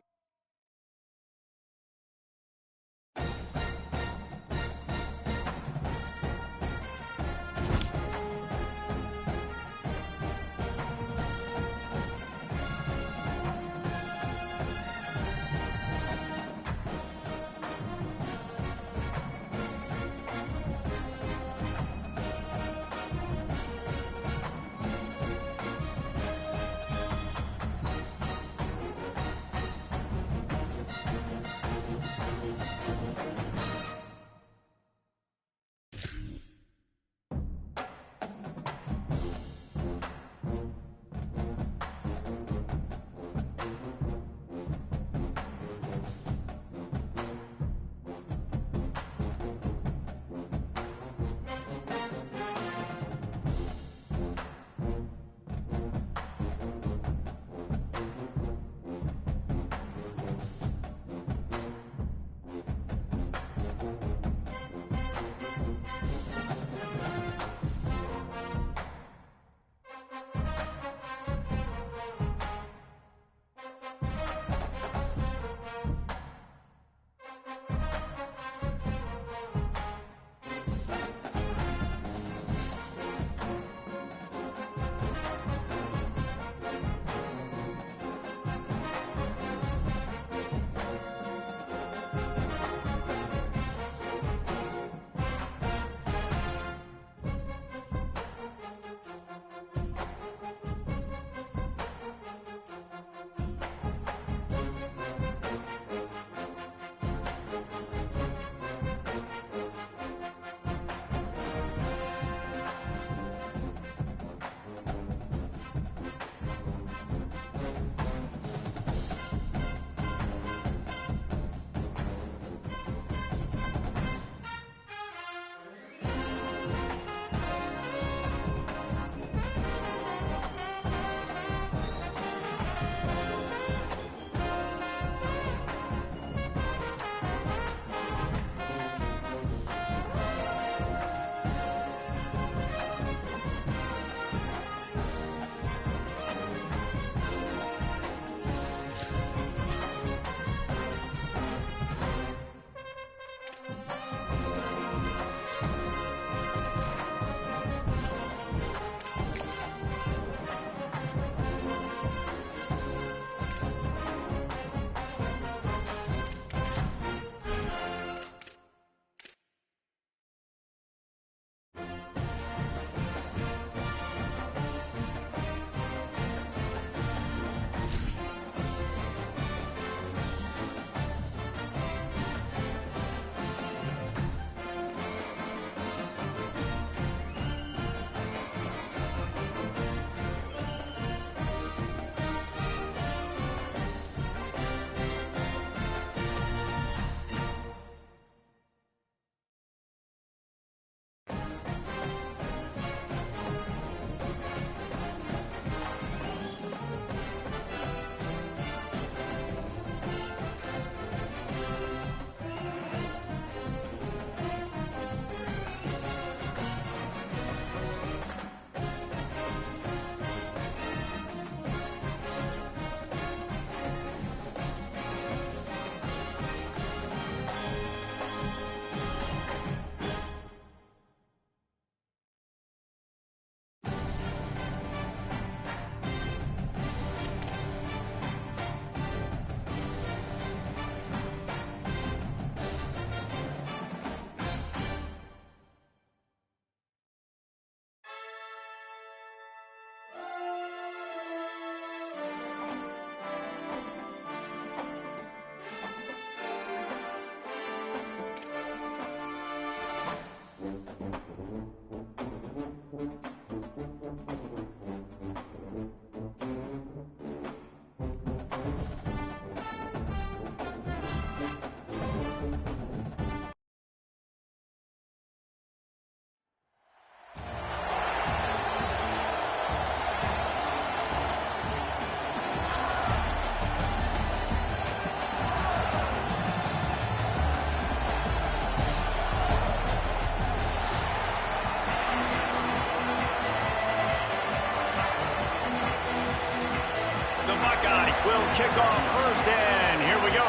Speaker 1: will kick off first, and here we go.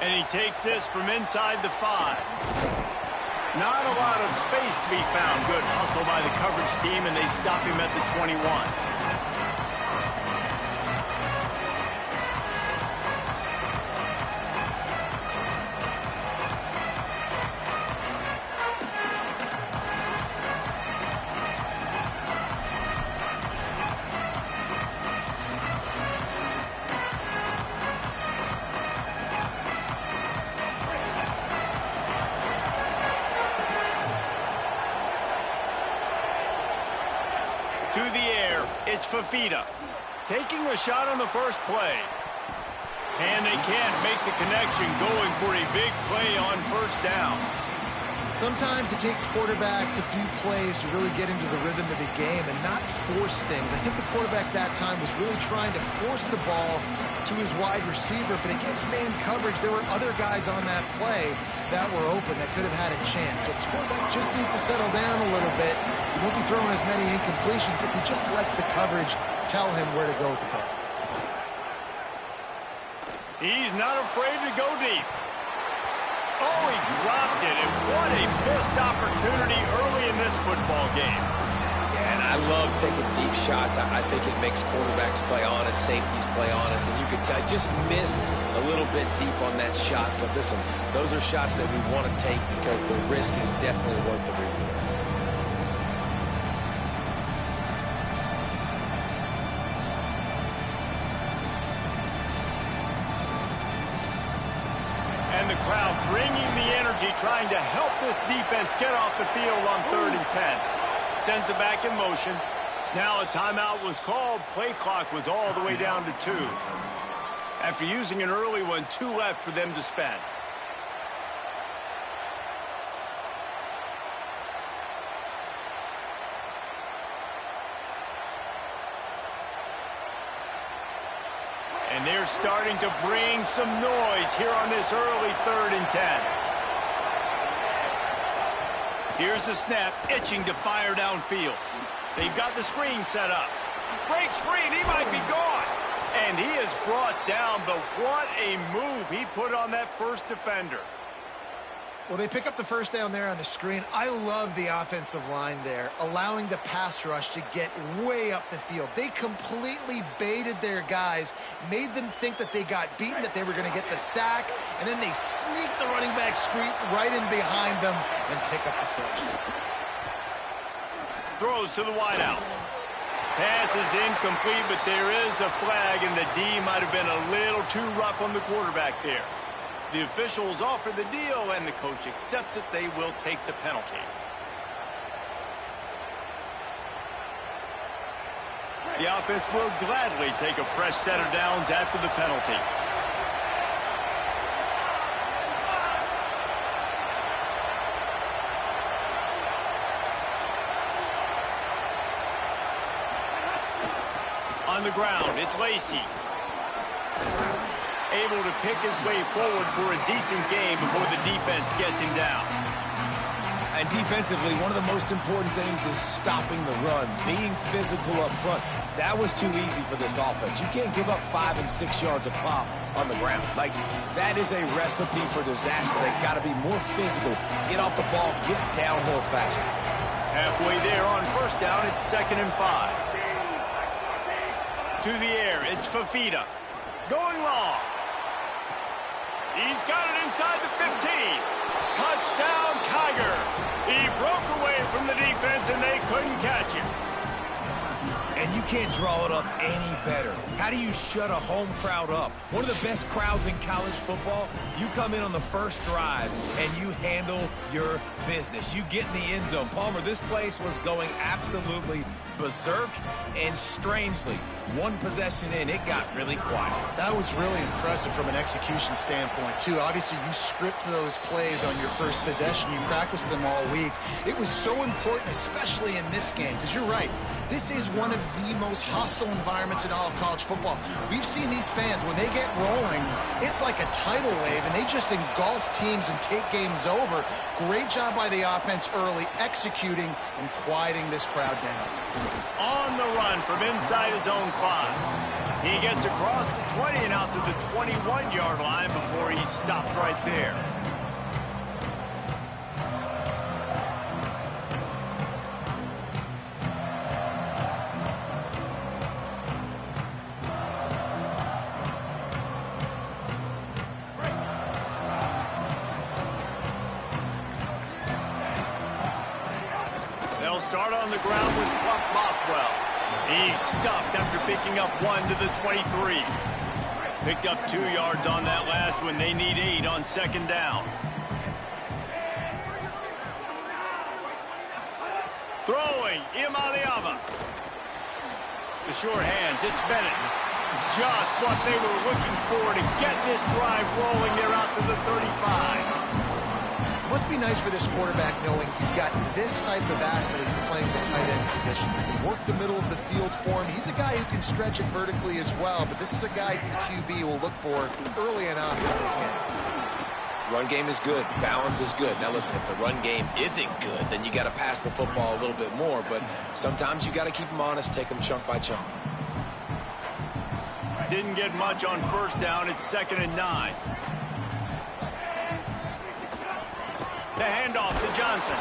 Speaker 1: And he takes this from inside the 5. Not a lot of space to be found. Good hustle by the coverage team, and they stop him at the 21. To the air, it's Fafita taking a shot on the first play. And they can't make the connection, going for a big play on first down.
Speaker 3: Sometimes it takes quarterbacks a few plays to really get into the rhythm of the game and not force things. I think the quarterback that time was really trying to force the ball to his wide receiver, but against man coverage, there were other guys on that play that were open that could have had a chance. So this quarterback just needs to settle down a little bit. He won't be throwing as many incompletions if he just lets the coverage tell him where to go with the ball.
Speaker 1: He's not afraid to go deep. Oh, he dropped it, and what a missed opportunity early in this football game.
Speaker 4: Yeah, and I love taking deep shots. I think it makes quarterbacks play honest, safeties play honest, and you could tell I just missed a little bit deep on that shot. But listen, those are shots that we want to take because the risk is definitely worth the reward.
Speaker 1: And the crowd bringing the energy, trying to help this defense get off the field on 3rd and 10. Sends it back in motion. Now a timeout was called. Play clock was all the way down to 2. After using an early one, 2 left for them to spend. And they're starting to bring some noise here on this early 3rd and 10. Here's the snap, itching to fire downfield. They've got the screen set up. Breaks free, and he might be gone. And he is brought down, but what a move he put on that first defender.
Speaker 3: Well, they pick up the first down there on the screen. I love the offensive line there, allowing the pass rush to get way up the field. They completely baited their guys, made them think that they got beaten, that they were going to get the sack, and then they sneak the running back screen right in behind them and pick up the first.
Speaker 1: Throws to the wideout. Pass is incomplete, but there is a flag, and the D might have been a little too rough on the quarterback there. The officials offer the deal, and the coach accepts it. They will take the penalty. The offense will gladly take a fresh set of downs after the penalty. On the ground, it's Lacey. Able to pick his way forward for a decent game before the defense gets him down.
Speaker 4: And defensively, one of the most important things is stopping the run, being physical up front. That was too easy for this offense. You can't give up 5 and 6 yards a pop on the ground. Like, that is a recipe for disaster. They've got to be more physical, get off the ball, get downhill faster.
Speaker 1: Halfway there on first down, it's 2nd and 5. To the air, it's Fafita. Going long. He's got it inside the 15. Touchdown, Tiger. He broke away from the defense, and they couldn't catch him.
Speaker 4: And you can't draw it up any better. How do you shut a home crowd up? One of the best crowds in college football, you come in on the first drive, and you handle your business. You get in the end zone. Palmer, this place was going absolutely berserk, and strangely, One possession in, it got really quiet.
Speaker 3: That was really impressive from an execution standpoint, too. Obviously, you script those plays on your first possession. You practice them all week. It was so important, especially in this game, because you're right. This is one of the most hostile environments in all of college football. We've seen these fans, when they get rolling, it's like a tidal wave, and they just engulf teams and take games over. Great job by the offense early, executing and quieting this crowd down.
Speaker 1: On the run from inside his own 5. He gets across the 20 and out to the 21-yard line before he stopped right there. They'll start on the ground with Bothwell. He's stuffed after picking up 1 to the 23. Picked up 2 yards on that last one. They need 8 on second down. Throwing, Imaliava. The short hands, it's Bennett. Just what they were looking for to get this drive rolling. They're out to the 35.
Speaker 3: Must be nice for this quarterback knowing he's got this type of athlete playing the tight end position. He can work the middle of the field for him. He's a guy who can stretch it vertically as well, but this is a guy the QB will look for early enough in this game.
Speaker 4: Run game is good. Balance is good. Now listen, if the run game isn't good, then you got to pass the football a little bit more, but sometimes you got to keep them honest, take them chunk by chunk.
Speaker 1: Didn't get much on first down. It's 2nd and 9. The handoff to Johnson.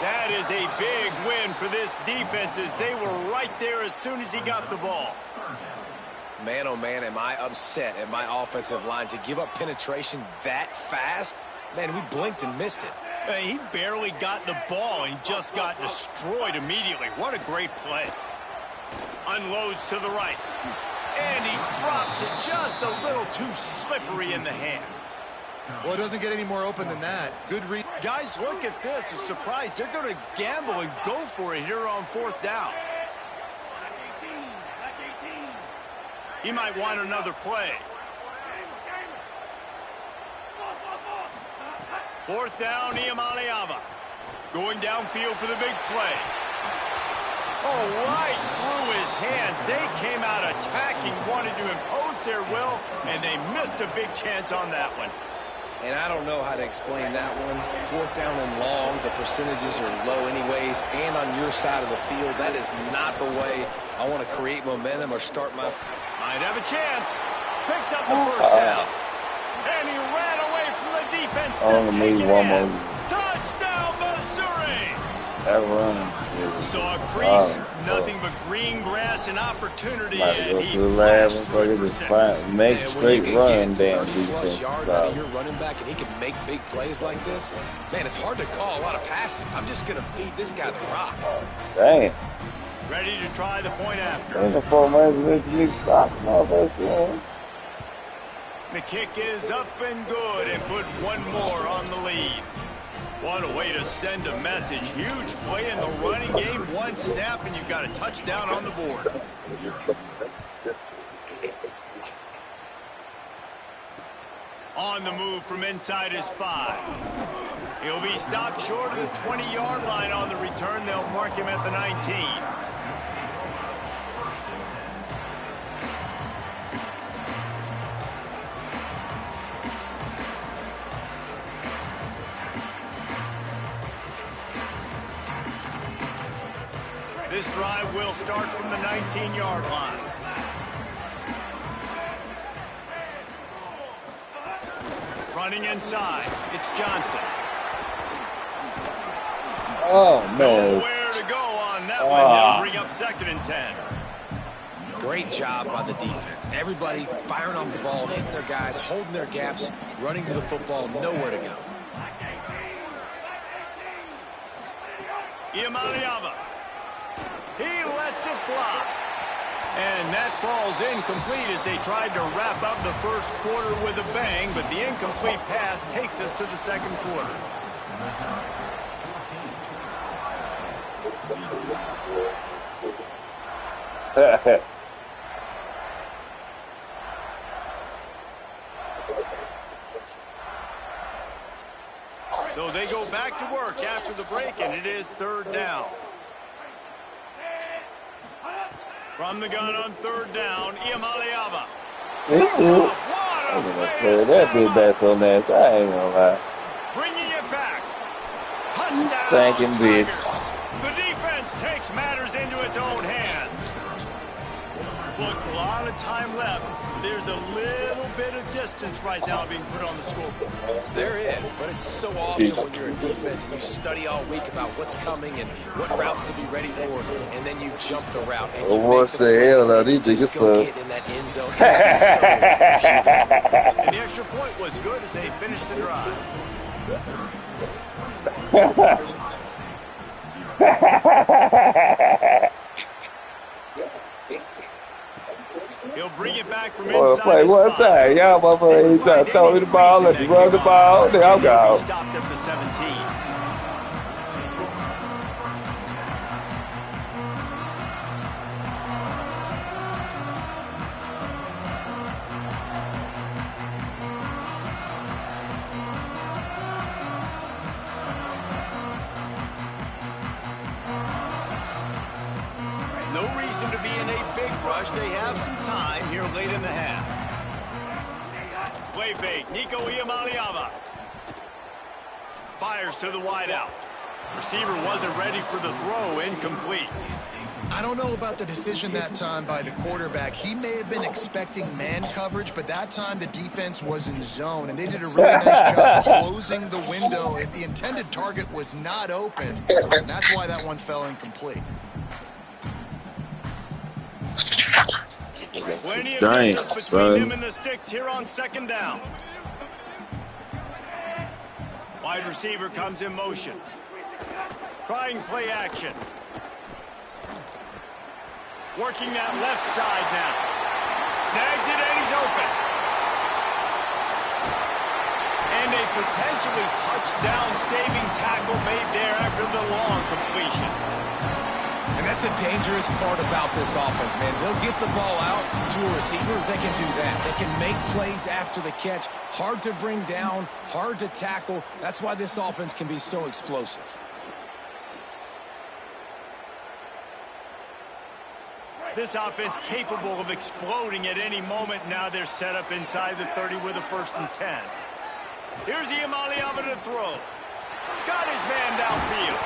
Speaker 1: That is a big win for this defense as they were right there as soon as he got the ball.
Speaker 4: Man, oh man, am I upset at my offensive line to give up penetration that fast? Man, we blinked and missed it.
Speaker 1: He barely got the ball and just got destroyed immediately. What a great play. Unloads to the right. And he drops it just a little too slippery in the hands.
Speaker 3: Well, it doesn't get any more open than that. Good read.
Speaker 1: Guys, look at this. I'm surprised. They're going to gamble and go for it here on 4th down. He might want another play. 4th down, Iamaleava. Going downfield for the big play. Oh, right through his hands. They came out attacking, wanted to impose their will, and they missed a big chance on that one.
Speaker 4: And I don't know how to explain that one. 4th down and long, the percentages are low anyways, and on your side of the field, that is not the way I want to create momentum or start my...
Speaker 1: Might have a chance. Picks up the first down. And he ran away from the defense to take it in. Touchdown, Missouri!
Speaker 5: That run.
Speaker 1: Saw a crease, nothing but green grass and opportunity, and he flashed through it for
Speaker 5: make straight run, damn
Speaker 4: defense. Yards out of your running back, and he can make big plays like this. Man, it's hard to call a lot of passes. I'm just gonna feed this guy the rock.
Speaker 5: Damn.
Speaker 1: Ready to try the point after. The kick is up and good, and put one more on the lead. What a way to send a message. Huge play in the running game. One snap, and you've got a touchdown on the board. On the move from inside his 5. He'll be stopped short of the 20-yard line on the return. They'll mark him at the 19. This drive will start from the 19-yard line. Running inside, it's Johnson.
Speaker 5: Oh, no.
Speaker 1: Nowhere to go on that one. They'll bring up 2nd and 10.
Speaker 4: Great job by the defense. Everybody firing off the ball, hitting their guys, holding their gaps, running to the football, nowhere to go.
Speaker 1: Iamaleava. He lets it fly. And that falls incomplete as they tried to wrap up the first quarter with a bang, but the incomplete pass takes us to the second quarter. break, and it is third down. From the gun on third down, Iamaleava.
Speaker 5: I'm gonna play that big back so nasty. I ain't gonna lie.
Speaker 1: Bringing it back.
Speaker 5: You
Speaker 1: Touchdown,
Speaker 5: stinking bitch.
Speaker 1: Tigers. The defense takes matters into its own hands. Look, a lot of time left. There's a little bit of distance right now being put on the scoreboard.
Speaker 4: There is, but it's so awesome when you're a defense and you study all week about what's coming and what routes to be ready for, and then you jump the route and you
Speaker 5: What the hell? Now these niggas
Speaker 4: go
Speaker 5: suck.
Speaker 4: get in that end zone.
Speaker 1: And the extra point was good as they finished the drive. He'll bring it back from inside.
Speaker 5: Play one time. Y'all motherfucker ain't trying to throw me the ball. Let me run the ball. Then I'm gone.
Speaker 1: Stopped at the 17. No reason to be in a big rush. They have some time here late in the half. Play fake. Nico Iamaleava. Fires to the wideout. Receiver wasn't ready for the throw. Incomplete.
Speaker 3: I don't know about the decision that time by the quarterback. He may have been expecting man coverage, but that time the defense was in zone, and they did a really nice job closing the window. If the intended target was not open, that's why that one fell incomplete.
Speaker 1: Plenty of
Speaker 5: Dang,
Speaker 1: distance
Speaker 5: son.
Speaker 1: between him and the sticks here on second down. Wide receiver comes in motion. Trying play action. Working that left side now. Snags it and he's open. And a potentially touchdown-saving tackle made there after the long completion.
Speaker 4: And that's the dangerous part about this offense, man. They'll get the ball out to a receiver. They can do that. They can make plays after the catch. Hard to bring down, hard to tackle. That's why this offense can be so explosive.
Speaker 1: This offense capable of exploding at any moment. Now they're set up inside the 30 with a 1st and 10. Here's Iamaleava to throw. Got his man downfield.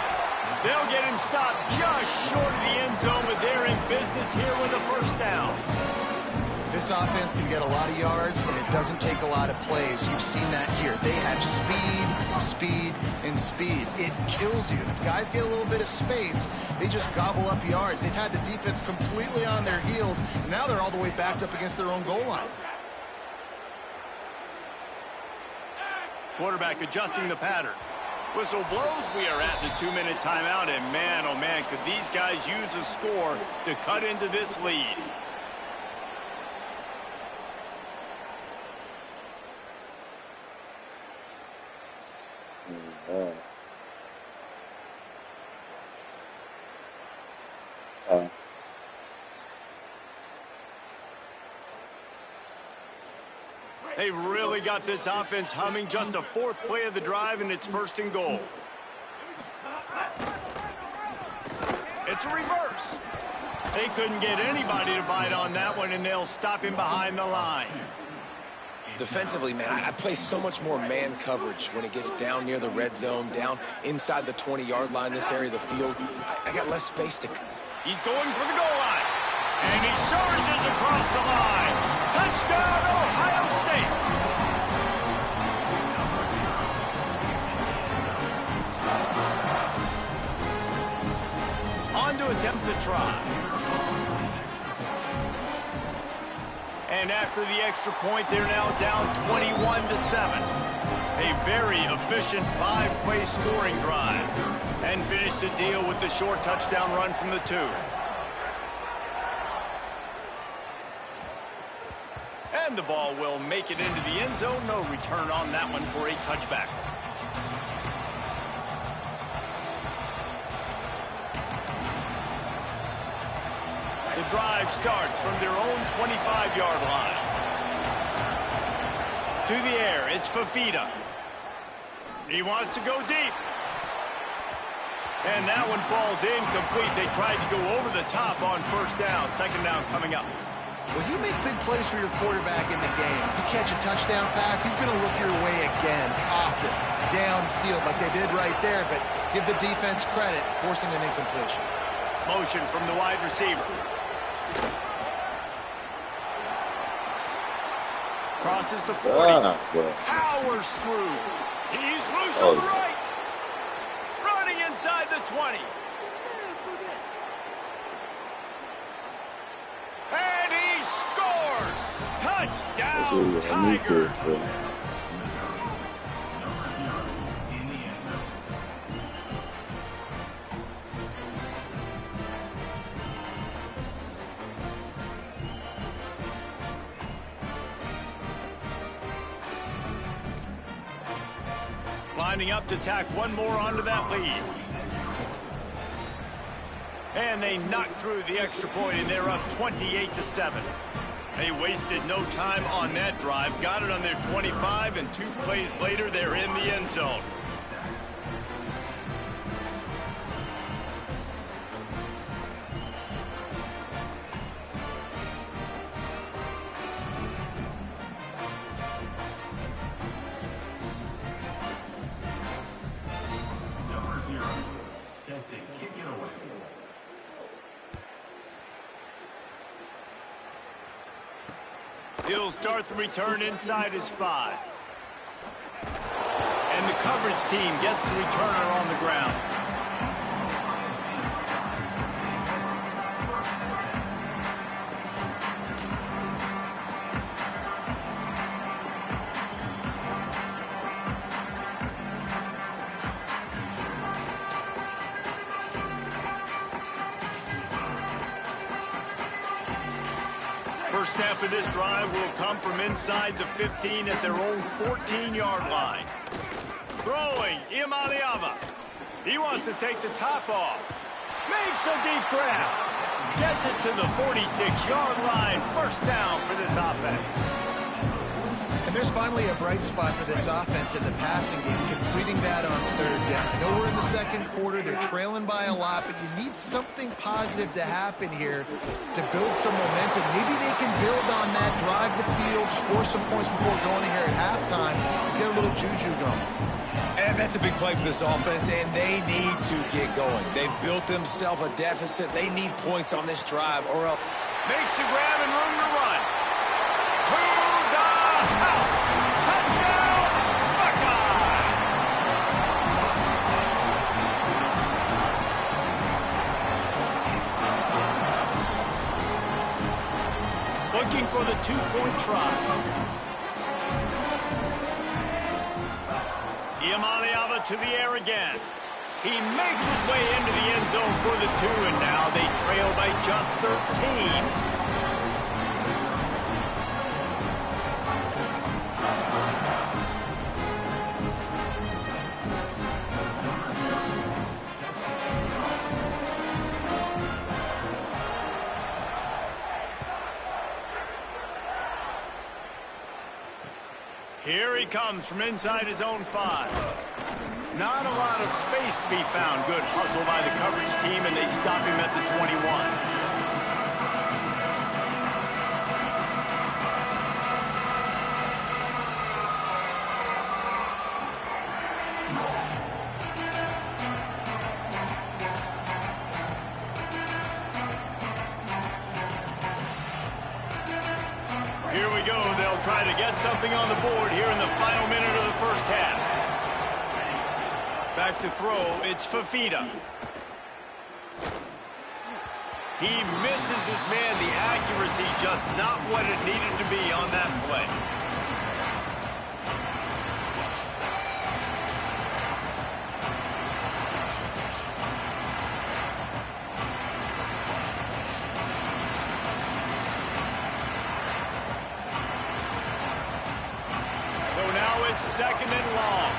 Speaker 1: They'll get him stopped just short of the end zone, but they're in business here with a 1st down.
Speaker 3: This offense can get a lot of yards, and it doesn't take a lot of plays. You've seen that here. They have speed, speed, and speed. It kills you. If guys get a little bit of space, they just gobble up yards. They've had the defense completely on their heels, and now they're all the way backed up against their own goal line.
Speaker 1: Quarterback adjusting the pattern. Whistle blows. We are at the 2-minute timeout, and man, oh man, could these guys use a score to cut into this lead. They've really got this offense humming. Just a 4th play of the drive, and it's 1st and goal. It's a reverse. They couldn't get anybody to bite on that one, and they'll stop him behind the line.
Speaker 4: Defensively, man, I play so much more man coverage when it gets down near the red zone, down inside the 20-yard line, this area of the field. I got less space to...
Speaker 1: He's going for the goal line. And he surges across the line. Touchdown, Ohio State. On to attempt to try. And after the extra point, they're now down 21-7. A very efficient 5-play scoring drive. And finished the deal with the short touchdown run from the 2. And the ball will make it into the end zone. No return on that one for a touchback. The drive starts from their own 25-yard line. To the air, it's Fafita. He wants to go deep. And that one falls incomplete. They tried to go over the top on first down. Second down coming up.
Speaker 3: Well, you make big plays for your quarterback in the game. You catch a touchdown pass, he's going to look your way again, often, downfield like they did right there, but give the defense credit, forcing an incompletion.
Speaker 1: Motion from the wide receiver. Crosses the 40. Powers through. He's loose on the right. Running inside the 20. And he scores! Touchdown, Tigers! Lining up to tack one more onto that lead. And they knocked through the extra point, and they're up 28-7. They wasted no time on that drive. Got it on their 25, and 2 plays later, they're in the end zone. He'll start the return inside his 5. And the coverage team gets the returner on the ground. First snap of this drive will come from inside the 15 at their own 14-yard line. Throwing, Imaliava. He wants to take the top off. Makes a deep grab. Gets it to the 46-yard line. First down for this offense.
Speaker 3: And there's finally a bright spot for this offense in the passing game, completing that on third down. I know we're in the second quarter. They're trailing by a lot, but you need something positive to happen here to build some momentum. Maybe they can build on that, drive the field, score some points before going here at halftime, and get a little juju going.
Speaker 4: And that's a big play for this offense, and they need to get going. They've built themselves a deficit. They need points on this drive or else.
Speaker 1: Makes a grab and room to run. To the house. Touchdown, Buckeye! Looking for the 2-point try. Imaliava to the air again. He makes his way into the end zone for the 2, and now they trail by just 13. Here he comes from inside his own 5. Not a lot of space to be found. Good hustle by the coverage team, and they stop him at the 21. Here we go. They'll try to get something on the board here in the final minute of the first half. Back to throw, it's Fafita. He misses his man. The accuracy just not what it needed to be on that play. So now it's second and long.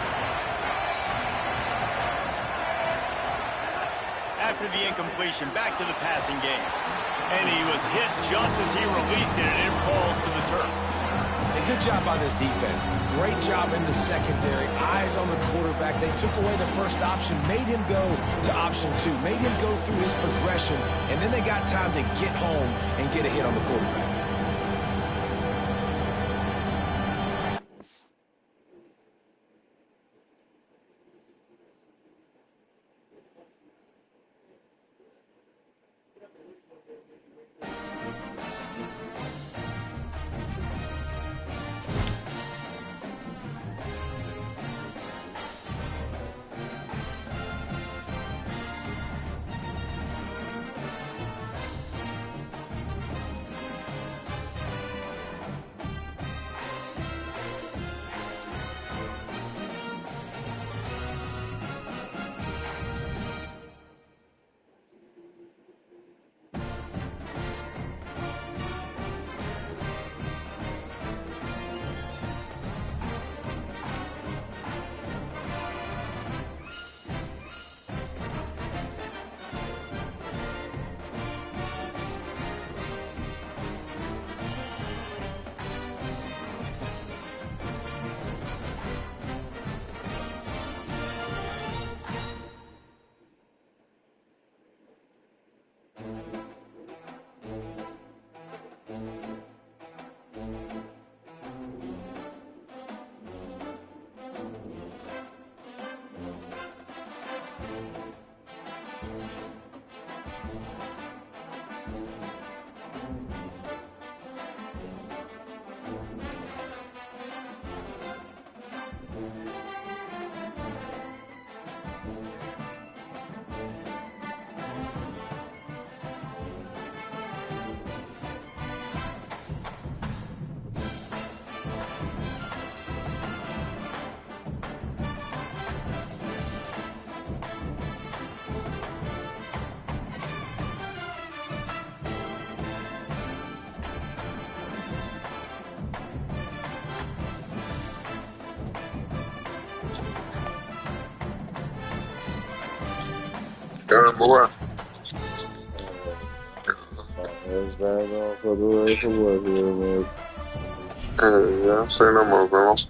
Speaker 1: After the incompletion, back to the passing game. And he was hit just as he released it, and it falls to the turf.
Speaker 4: And good job by this defense. Great job in the secondary. Eyes on the quarterback. They took away the first option, made him go to option 2, made him go through his progression, and then they got time to get home and get a hit on the quarterback.
Speaker 6: Boa. Já sei na mão, vamos.